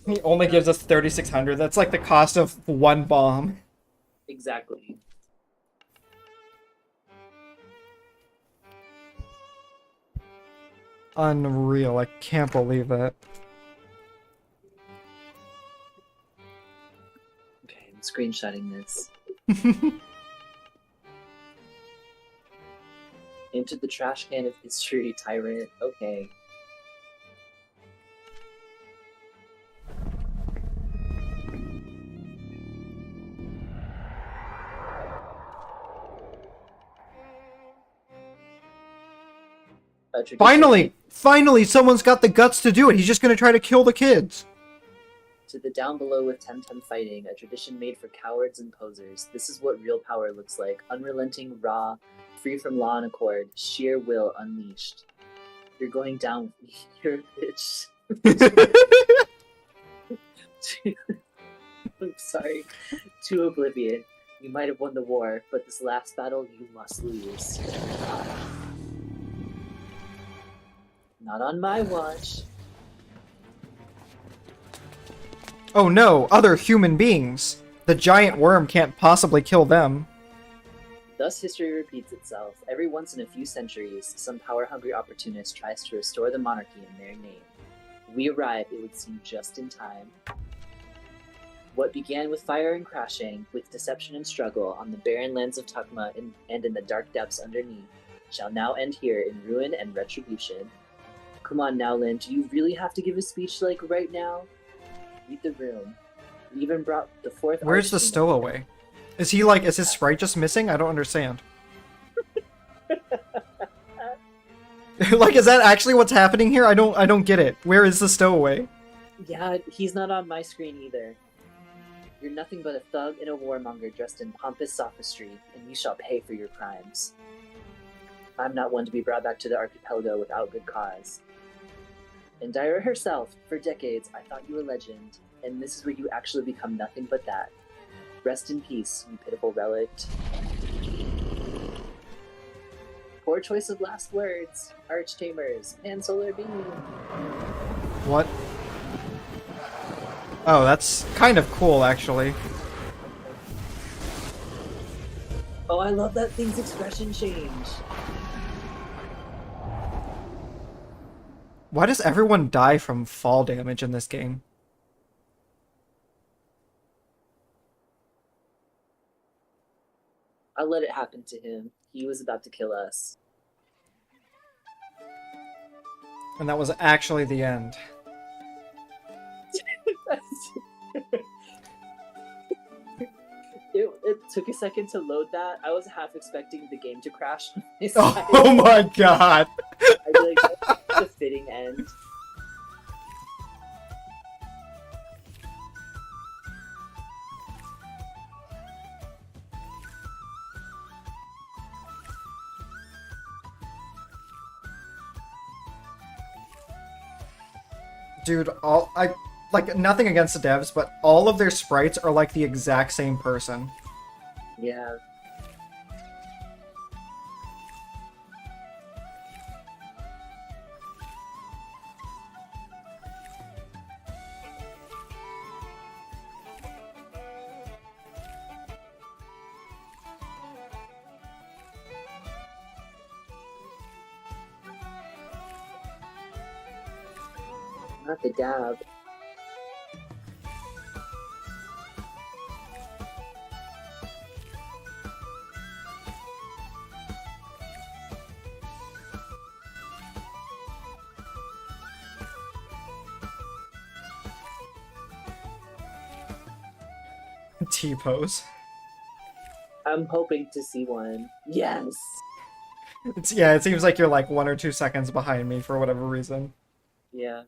He only gives us 3,600. That's like the cost of 1 bomb. Exactly. Unreal. I can't believe that. Okay, I'm screenshotting this. Into the trash can of history, tyrant. Okay. Finally! Finally, someone's got the guts to do it. He's just gonna try to kill the kids. To the down below with TemTem fighting, a tradition made for cowards and posers. This is what real power looks like. Unrelenting, raw, free from law and accord, sheer will unleashed. You're going down with me. You're a bitch. I'm sorry. To oblivion. You might have won the war, but this last battle you must lose. Not on my watch. Oh no, other human beings! The giant worm can't possibly kill them. Thus history repeats itself. Every once in a few centuries, some power-hungry opportunist tries to restore the monarchy in their name. We arrive, it would seem, just in time. What began with fire and crashing, with deception and struggle on the barren lands of Tukma and in the dark depths underneath, shall now end here in ruin and retribution. Come on now, Lynn, do you really have to give a speech like right now? Read the room. We even brought the fourth. Where's the stowaway? Is his sprite just missing? I don't understand. Like, is that actually what's happening here? I don't get it. Where is the stowaway? Yeah, he's not on my screen either. You're nothing but a thug and a warmonger dressed in pompous sophistry, and you shall pay for your crimes. I'm not one to be brought back to the archipelago without good cause. Indira herself, for decades, I thought you a legend, and this is where you actually become nothing but that. Rest in peace, you pitiful relict. Poor choice of last words. Archtamers, and Solar Beam. What? Oh, that's kind of cool, actually. Oh, I love that thing's expression change. Why does everyone die from fall damage in this game? I'll let it happen to him. He was about to kill us. And that was actually the end. It took a second to load that. I was half expecting the game to crash on my side. Oh my god! I'd be like, that's a fitting end. Dude, like, nothing against the devs, but all of their sprites are like the exact same person. Yeah. Not the dab. T-pose. I'm hoping to see one. Yes! Yeah, it seems like you're like 1 or 2 seconds behind me for whatever reason. Yeah.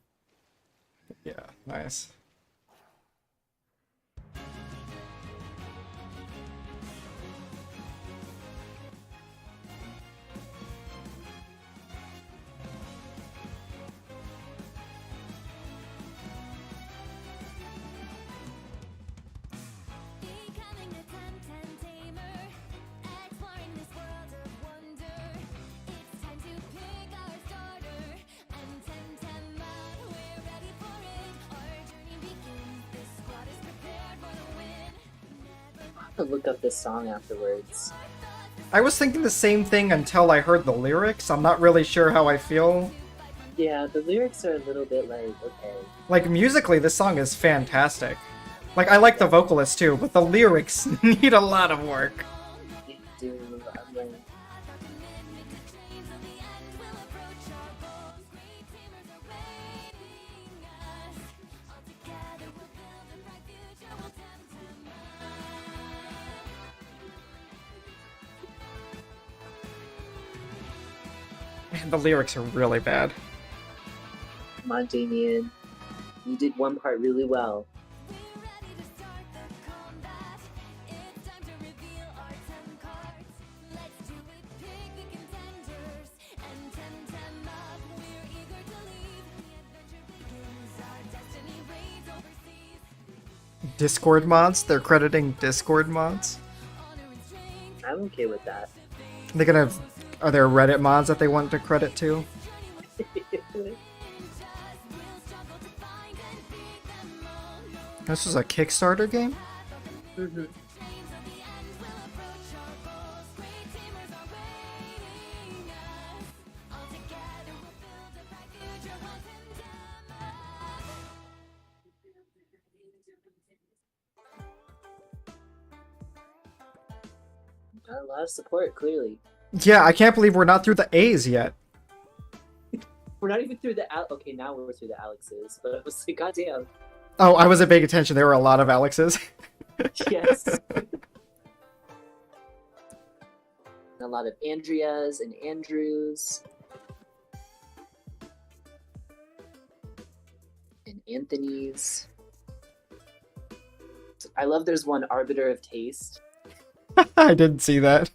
Yeah, nice. Becoming a TemTem tamer, exploring this world of wonder. It's time to pick our starter and TemTem up. We're ready for it. Our journey begins. This squad is prepared for the win. I'll look up this song afterwards. I was thinking the same thing until I heard the lyrics. I'm not really sure how I feel. Yeah, the lyrics are a little bit like, okay. Like, musically, this song is fantastic. Like, I like the vocalist too, but the lyrics need a lot of work. You do, I'm like, Man, the lyrics are really bad. come on, Damien. You did one part really well. Discord mods? They're crediting Discord mods? I'm okay with that. They're gonna... Are there Reddit mods that they want to credit to? This was a Kickstarter game? Mhm. Got a lot of support, clearly. Yeah, I can't believe we're not through the A's yet. We're not even through the okay, now we're through the Alexes, but I was like, goddamn. Oh, I wasn't paying attention. There were a lot of Alexes. Yes. A lot of Andreas and Andrews. And Anthony's. I love there's one Arbiter of Taste. I didn't see that.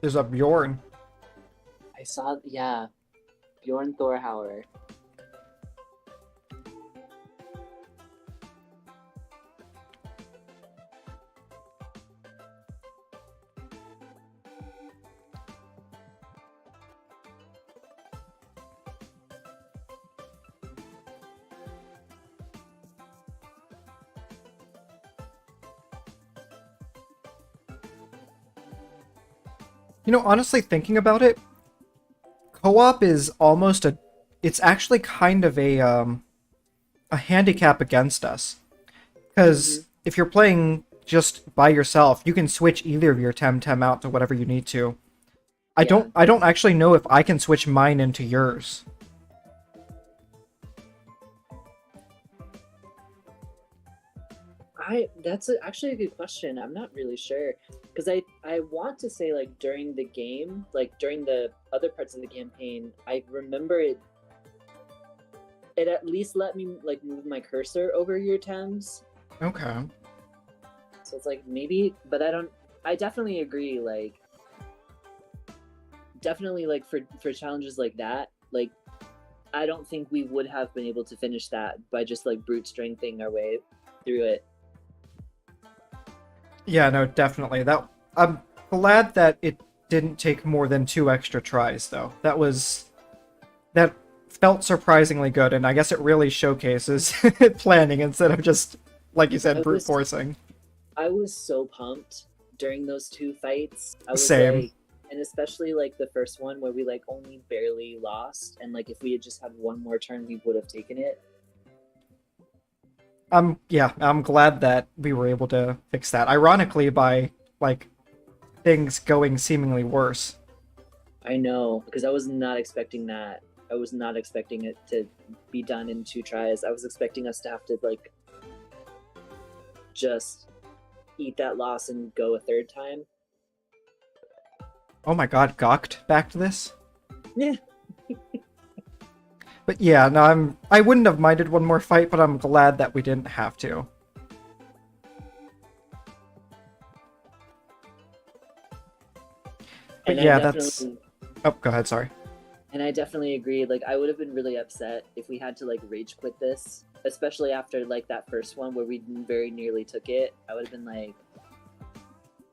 There's a Bjorn. I saw, yeah, Bjorn Thorhauer. You know, honestly, thinking about it, co-op is almost a... It's actually kind of a handicap against us. Because if you're playing just by yourself, you can switch either of your TemTem out to whatever you need to. I don't actually know if I can switch mine into yours. That's actually a good question. I'm not really sure because I want to say like during the game, like during the other parts of the campaign, I remember it at least let me like move my cursor over your Thames. Okay. So it's like maybe, but I definitely agree, like definitely like for challenges like that, like I don't think we would have been able to finish that by just like brute strengthing our way through it. Yeah, no, definitely. I'm glad that it didn't take more than 2 extra tries, though. That felt surprisingly good, and I guess it really showcases planning instead of just, like you said, brute forcing. I was so pumped during those 2 fights. I was Same. like, and especially like the first one where we like only barely lost, and like if we had just had one more turn, we would have taken it. Yeah, I'm glad that we were able to fix that. Ironically, by, like, things going seemingly worse. I know, because I was not expecting that. I was not expecting it to be done in 2 tries. I was expecting us to have to, like, just eat that loss and go a 3rd time. Oh my god, Gawked back to this? Yeah. But yeah, no, I wouldn't have minded one more fight, but I'm glad that we didn't have to. But And yeah, that's... Oh, go ahead, sorry. And I definitely agree. Like, I would have been really upset if we had to, like, rage quit this. Especially after, like, that first one where we very nearly took it. I would have been like...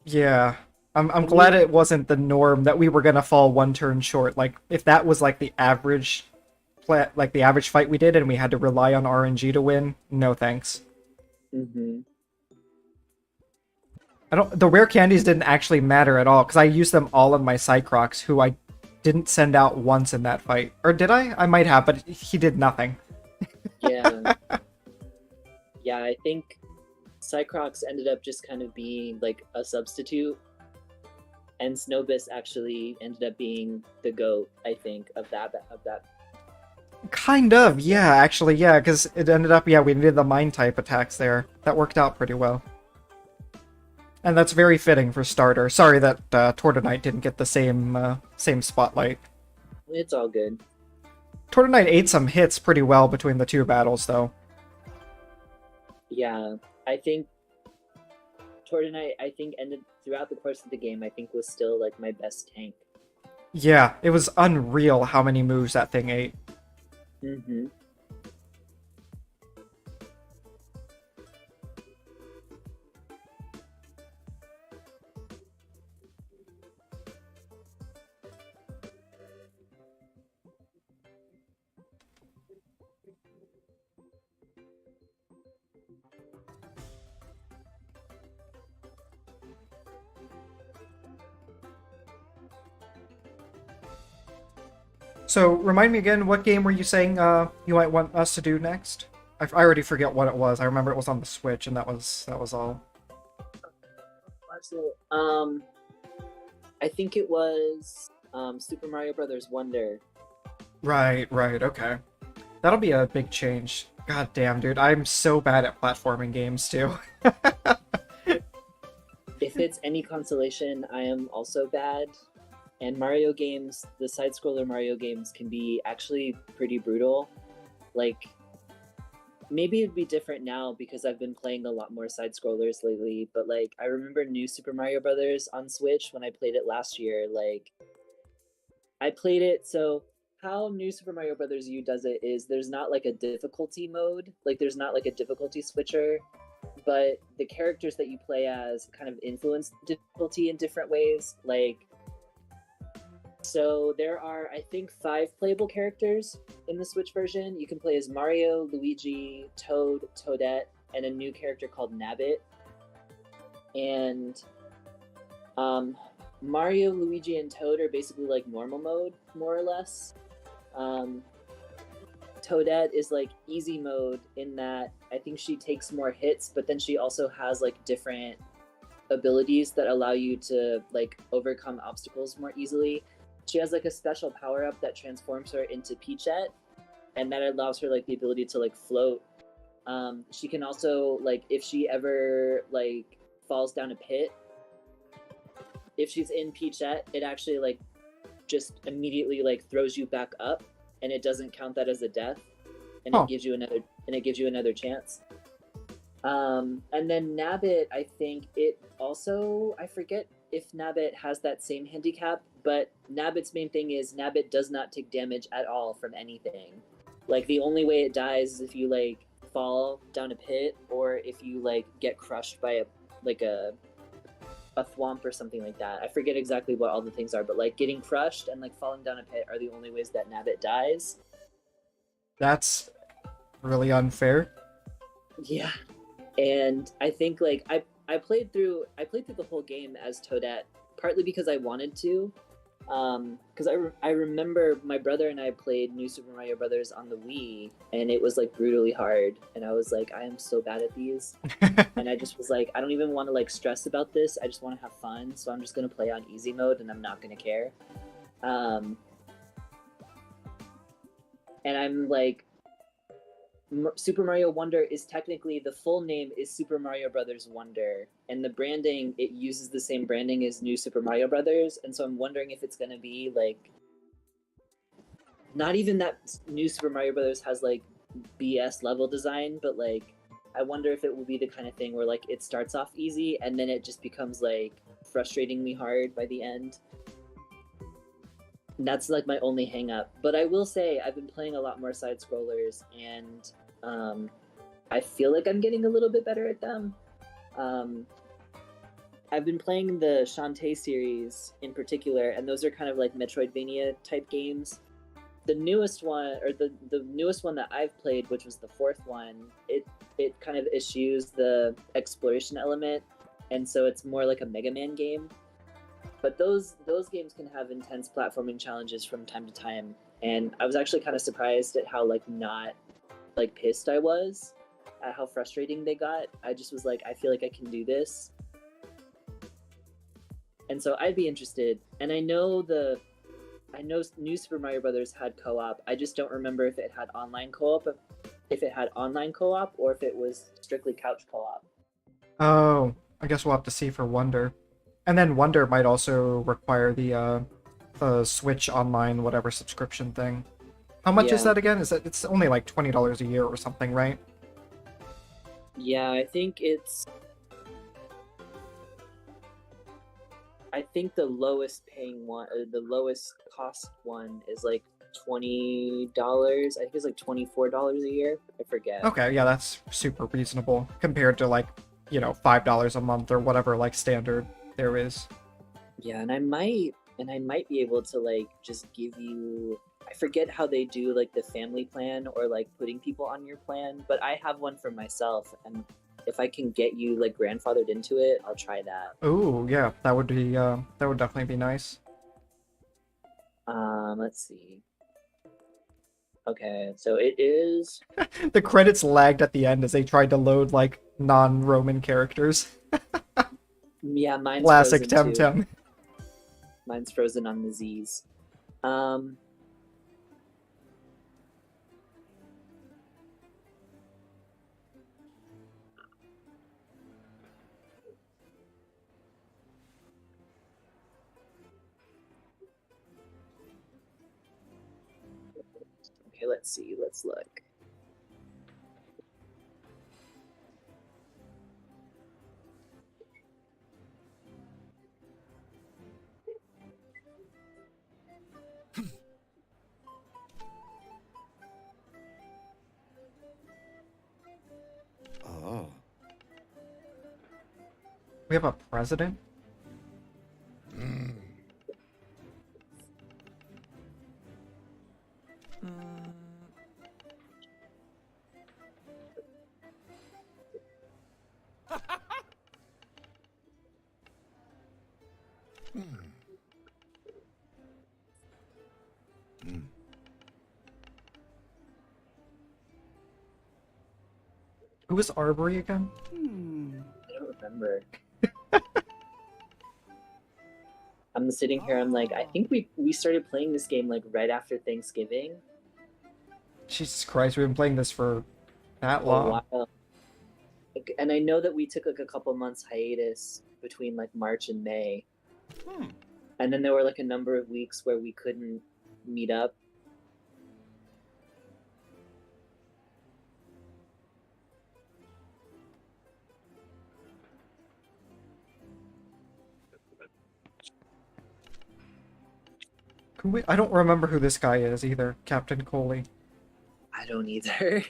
Yeah. I'm glad it wasn't the norm that we were gonna fall 1 turn short. Like, if that was, like, the average... Like, the average fight we did and we had to rely on RNG to win, no thanks. Mm-hmm. The rare candies didn't actually matter at all, because I used them all on my Cycrox, who I didn't send out once in that fight. Or did I? I might have, but he did nothing. Yeah. Yeah, I think Cycrox ended up just kind of being, like, a substitute. And Snowbiss actually ended up being the GOAT, I think, of that. Kind of, yeah, actually, yeah, because it ended up, yeah, we needed the mine-type attacks there. That worked out pretty well. And that's very fitting for starter. Sorry that Tortonite didn't get the same spotlight. It's all good. Tortonite ate some hits pretty well between the two battles, though. Yeah, I think Tortonite, I think, ended throughout the course of the game, I think was still like my best tank. Yeah, it was unreal how many moves that thing ate. Mm-hmm. So, remind me again, what game were you saying you might want us to do next? I already forget what it was. I remember it was on the Switch, and that was all. Absolutely. I think it was Super Mario Brothers Wonder. Right, okay. That'll be a big change. God damn, dude, I'm so bad at platforming games, too. If it's any consolation, I am also bad. And Mario games, the side-scroller Mario games can be actually pretty brutal. Like, maybe it'd be different now because I've been playing a lot more side-scrollers lately, but like, I remember New Super Mario Brothers on Switch when I played it last year. Like, I played it, so how New Super Mario Brothers U does it is there's not like a difficulty mode, like there's not like a difficulty switcher, but the characters that you play as kind of influence the difficulty in different ways. Like, so there are, I think, 5 playable characters in the Switch version. You can play as Mario, Luigi, Toad, Toadette, and a new character called Nabbit. And Mario, Luigi, and Toad are basically like normal mode, more or less. Toadette is like easy mode in that I think she takes more hits, but then she also has like different abilities that allow you to like overcome obstacles more easily. She has like a special power up that transforms her into Peachette, and that allows her like the ability to like float. She can also like if she ever like falls down a pit, if she's in Peachette, it actually like just immediately like throws you back up, and it doesn't count that as a death, and Huh. it gives you another chance. And then Nabbit, I think it also, I forget if Nabbit has that same handicap, but Nabbit's main thing is Nabbit does not take damage at all from anything. Like, the only way it dies is if you, like, fall down a pit, or if you, like, get crushed by a thwomp or something like that. I forget exactly what all the things are, but, like, getting crushed and, like, falling down a pit are the only ways that Nabbit dies. That's really unfair. Yeah. And I think like I played through the whole game as Toadette, partly because I wanted to, because I remember my brother and I played New Super Mario Brothers on the Wii, and it was like brutally hard, and I was like, I am so bad at these, and I just was like, I don't even want to like stress about this. I just want to have fun, so I'm just gonna play on easy mode, and I'm not gonna care. And I'm like, Super Mario Wonder is technically, the full name is Super Mario Brothers Wonder, and the branding, it uses the same branding as New Super Mario Brothers, and so I'm wondering if it's gonna be like, not even that New Super Mario Brothers has like BS level design, but like I wonder if it will be the kind of thing where like it starts off easy and then it just becomes like frustratingly hard by the end. That's like my only hang up. But I will say I've been playing a lot more side scrollers, and I feel like I'm getting a little bit better at them. I've been playing the Shantae series in particular, and those are kind of like Metroidvania type games. The newest one, or the newest one that I've played, which was the 4th one, it kind of eschews the exploration element, and so it's more like a Mega Man game. But those games can have intense platforming challenges from time to time, and I was actually kind of surprised at how like not like pissed I was at how frustrating they got. I just was like, I feel like I can do this, and so I'd be interested. And I know New Super Mario Brothers had co-op. I just don't remember if it had online co-op, or if it was strictly couch co-op. Oh, I guess we'll have to see for Wonder. And then Wonder might also require the Switch Online whatever subscription thing. How much is Yeah. that again? Is that it's only like $20 a year or something, right? Yeah, I think the lowest paying one, the lowest cost one is like $20. I think it's like $24 a year. I forget. Okay, yeah, that's super reasonable compared to like, $5 a month or whatever like standard there is. Yeah, and I might be able to like just give you. I forget how they do like the family plan or like putting people on your plan, but I have one for myself, and if I can get you like grandfathered into it, I'll try that. Ooh, yeah, that would definitely be nice. Let's see. Okay, so it is. The credits lagged at the end as they tried to load like non-Roman characters. Yeah, mine's Classic frozen too. TemTem. Mine's frozen on the Z's. Um, okay, let's see. Let's look. Oh. We have a president? Mm. Mm. Who is Arbery again? I don't remember. I'm sitting here. I'm like, I think we started playing this game like right after Thanksgiving. Jesus Christ, we've been playing this for that A long. while. And I know that we took like a couple months hiatus between like March and May. And then there were like a number of weeks where we couldn't meet up. I don't remember who this guy is either, Captain Coley. I don't either.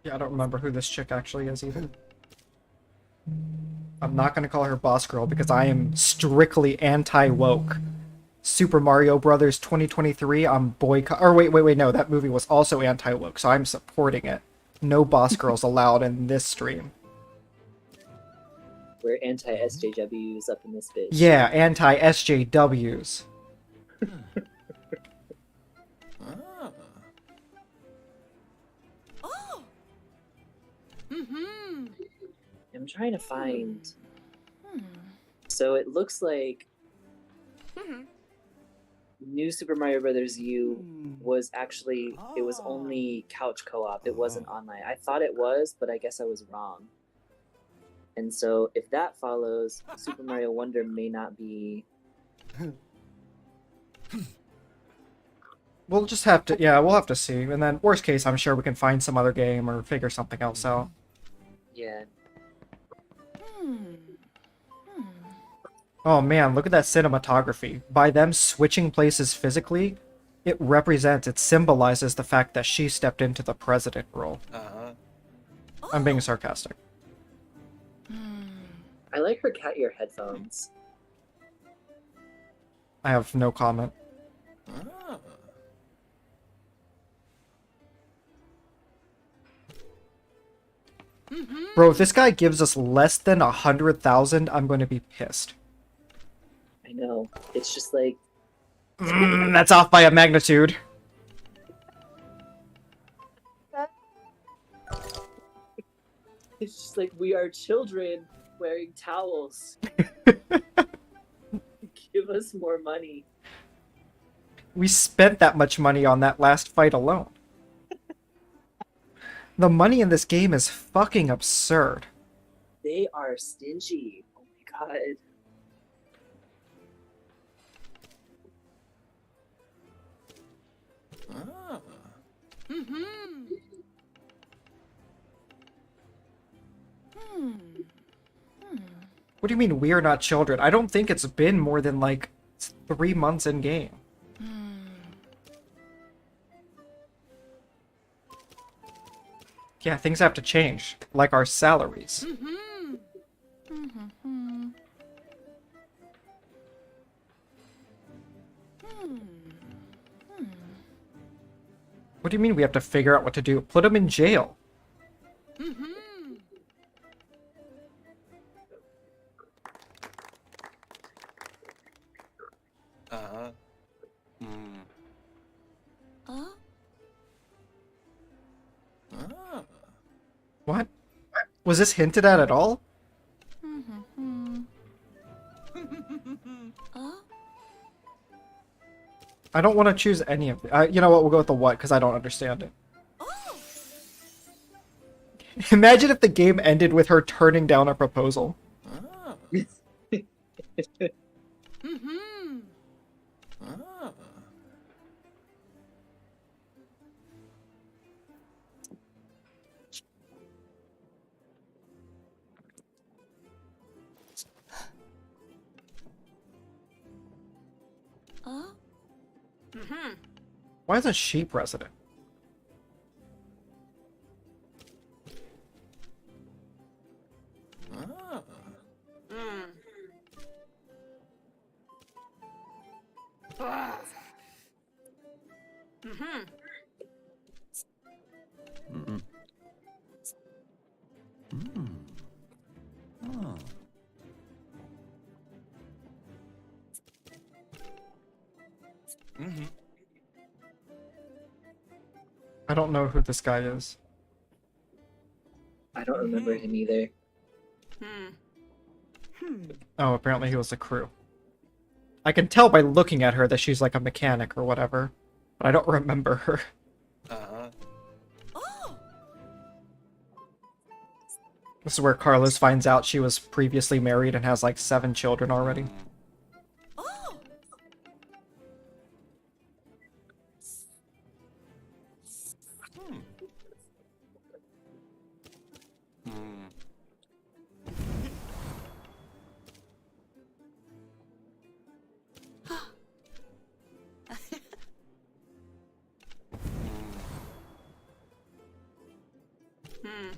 Yeah, I don't remember who this chick actually is either. I'm not gonna call her boss girl because I am strictly anti-woke. Super Mario Brothers 2023, I'm boycott. Or wait, no, that movie was also anti-woke, so I'm supporting it. No boss girls allowed in this stream. We're anti-SJWs up in this bitch. Yeah, anti-SJWs. Ah. I'm trying to find. So it looks like New Super Mario Brothers U was actually it was only couch co-op. It wasn't online. I thought it was, but I guess I was wrong. And so if that follows, Super Mario Wonder may not be. We'll just have to, yeah, we'll have to see. And then, worst case, I'm sure we can find some other game or figure something else out. Yeah. Oh man, look at that cinematography. By them switching places physically, it symbolizes the fact that she stepped into the president role. Uh-huh. I'm being sarcastic. I like her cat ear headphones. I have no comment. Ah. Bro, if this guy gives us less than 100,000, I'm going to be pissed. I know. It's just like That's off by a magnitude. it's just like we are children. wearing towels. Give us more money. We spent that much money on that last fight alone. The money in this game is fucking absurd. They are stingy. Oh my god. Ah. What do you mean we're not children? I don't think it's been more than like 3 months in game. Yeah, things have to change, like our salaries. What do you mean we have to figure out what to do? Put him in jail. Uh-huh. Mm. Huh? Ah. What? Was this hinted at all? Huh? I don't want to choose any of the... you know what? We'll go with the what, because I don't understand it. Oh! Imagine if the game ended with her turning down a proposal. Ah. Ah. Huh? Why is a sheep resident? Ah. Mm-mm. Mm. Ah. Mm-hmm. I don't know who this guy is. I don't remember him either. Oh, apparently he was the crew. I can tell by looking at her that she's like a mechanic or whatever, but I don't remember her. Uh-huh. Oh! This is where Carlos finds out she was previously married and has like 7 children already. Oh! Hmm. Hmm.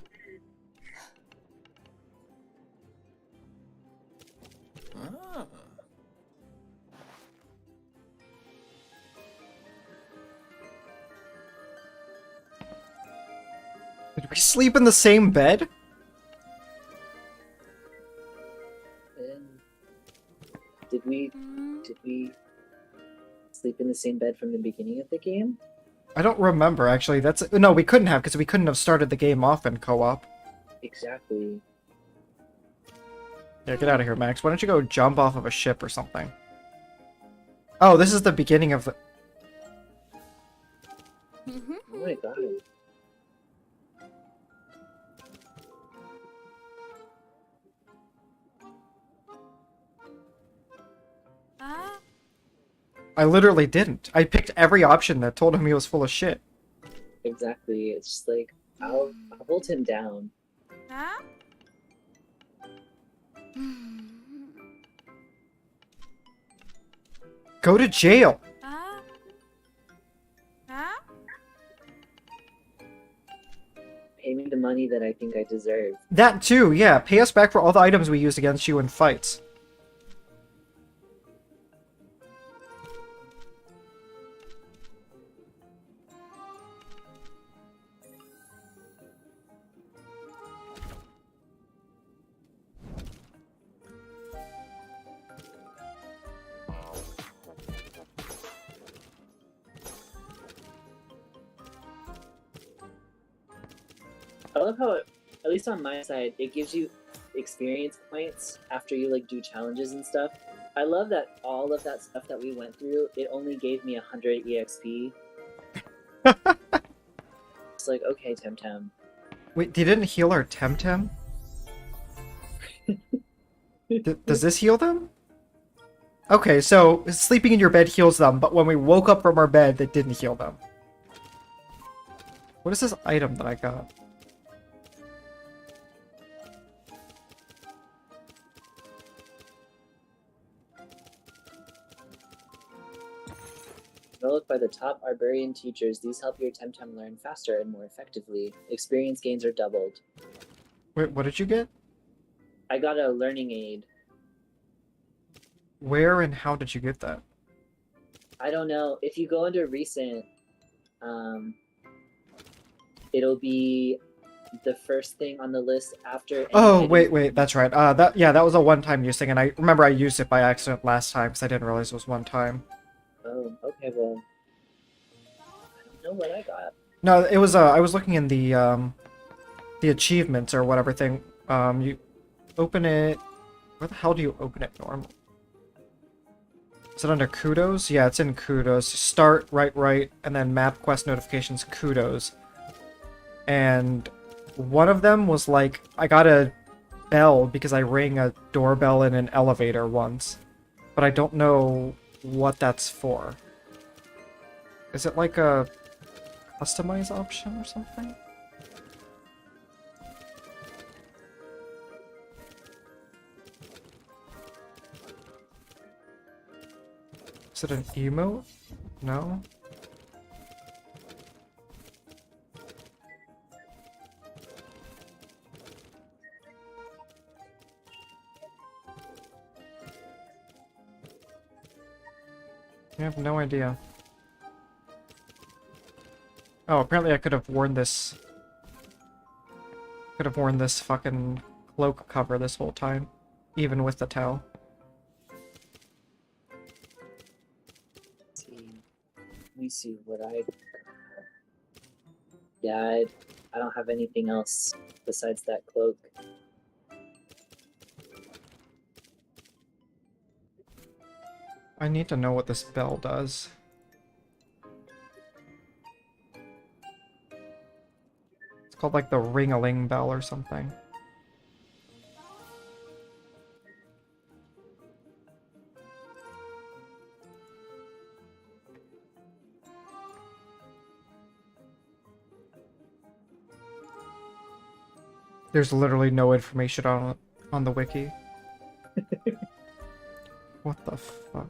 Ah. Did we sleep in the same bed? And did we sleep in the same bed from the beginning of the game? I don't remember, actually. No, we couldn't have, because we couldn't have started the game off in co-op. Exactly. Yeah, get out of here, Max. Why don't you go jump off of a ship or something? Oh, this is the beginning of the... Oh my god. Huh? I literally didn't. I picked every option that told him he was full of shit. Exactly. It's just like I'll hold him down. Huh? Go to jail! Huh? Huh? Pay me the money that I think I deserve. That too, yeah. Pay us back for all the items we used against you in fights. I love how, at least on my side, it gives you experience points after you like do challenges and stuff. I love that all of that stuff that we went through, it only gave me 100 EXP. It's like, okay, TemTem. Wait, they didn't heal our TemTem? Does this heal them? Okay, so sleeping in your bed heals them, but when we woke up from our bed, it didn't heal them. What is this item that I got? Developed by the top Arborian teachers, these help your TemTem learn faster and more effectively. Experience gains are doubled. Wait, what did you get? I got a learning aid. Where and how did you get that? I don't know. If you go under recent, it'll be the first thing on the list after. Oh, wait, that's right. That was a one-time use thing, and I remember I used it by accident last time because I didn't realize it was one time. Oh, okay, well, I don't know what I got. No, it was I was looking in the achievements or whatever thing. You open it. Where the hell do you open it normally? Is it under kudos? Yeah, it's in kudos. Start, right, and then map quest notifications, kudos. And one of them was like, I got a bell because I rang a doorbell in an elevator once. But I don't know what that's for. Is it like a customize option or something? Is it an emote? No? I have no idea. Oh, apparently I could have worn this... Could have worn this fucking cloak cover this whole time. Even with the towel. Let me see what I... Yeah, I don't have anything else besides that cloak. I need to know what this bell does. It's called like the ring-a-ling bell or something. There's literally no information on the wiki. What the fuck?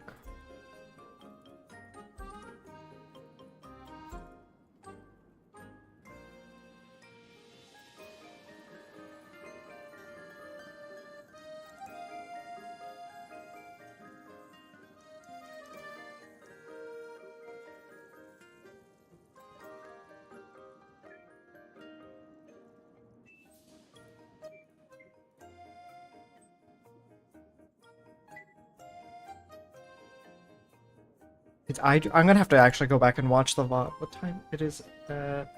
I'm gonna have to actually go back and watch the VOD. What time? It is at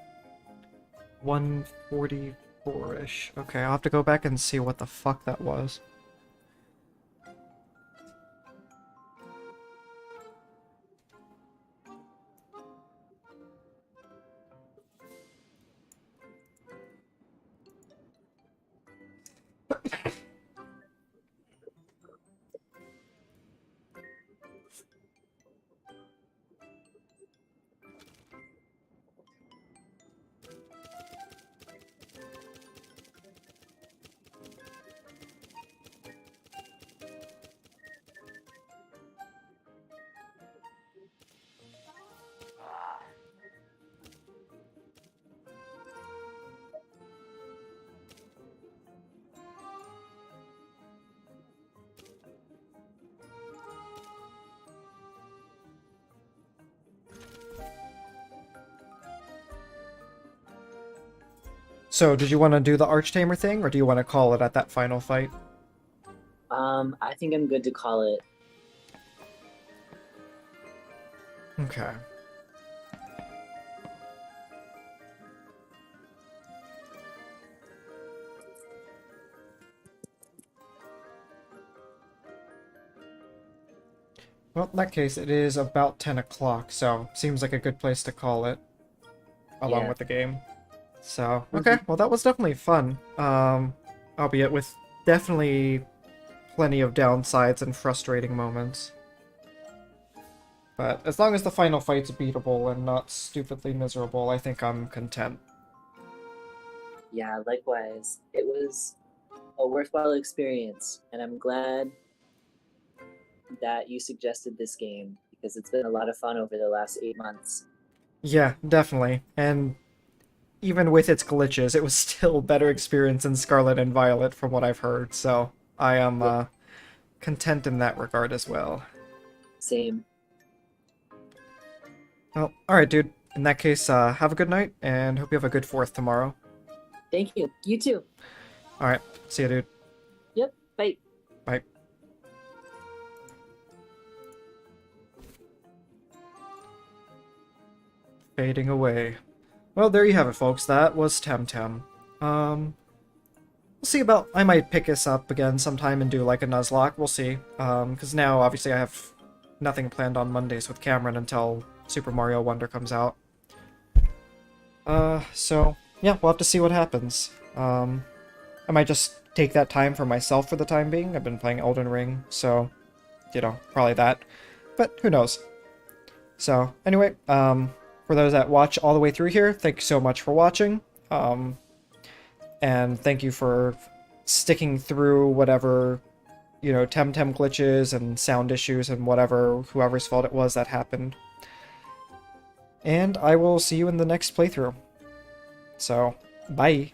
1:44-ish. Okay, I'll have to go back and see what the fuck that was. So, did you want to do the Archtamer thing, or do you want to call it at that final fight? I think I'm good to call it. Okay. Well, in that case, it is about 10 o'clock, so seems like a good place to call it, along Yeah. with the game. So, okay, well, that was definitely fun. Albeit with definitely plenty of downsides and frustrating moments. But as long as the final fight's beatable and not stupidly miserable, I think I'm content. Yeah, likewise. It was a worthwhile experience, and I'm glad that you suggested this game because it's been a lot of fun over the last 8 months. Yeah, definitely. And even with its glitches, it was still a better experience than Scarlet and Violet from what I've heard, so I am Yeah. content in that regard as well. Same. Well, alright, dude. In that case, have a good night, and hope you have a good 4th tomorrow. Thank you. You too. Alright, see ya, dude. Yep. Bye. Bye. Fading away. Well, there you have it, folks. That was TemTem. We'll see about... I might pick this up again sometime and do, like, a Nuzlocke. We'll see. Because now, obviously, I have nothing planned on Mondays with Cameron until Super Mario Wonder comes out. So, yeah, we'll have to see what happens. I might just take that time for myself for the time being. I've been playing Elden Ring, so, you know, probably that. But who knows? So, anyway, for those that watch all the way through here, thank you so much for watching. And thank you for sticking through whatever, you know, TemTem glitches and sound issues and whatever, whoever's fault it was that happened. And I will see you in the next playthrough. So, bye.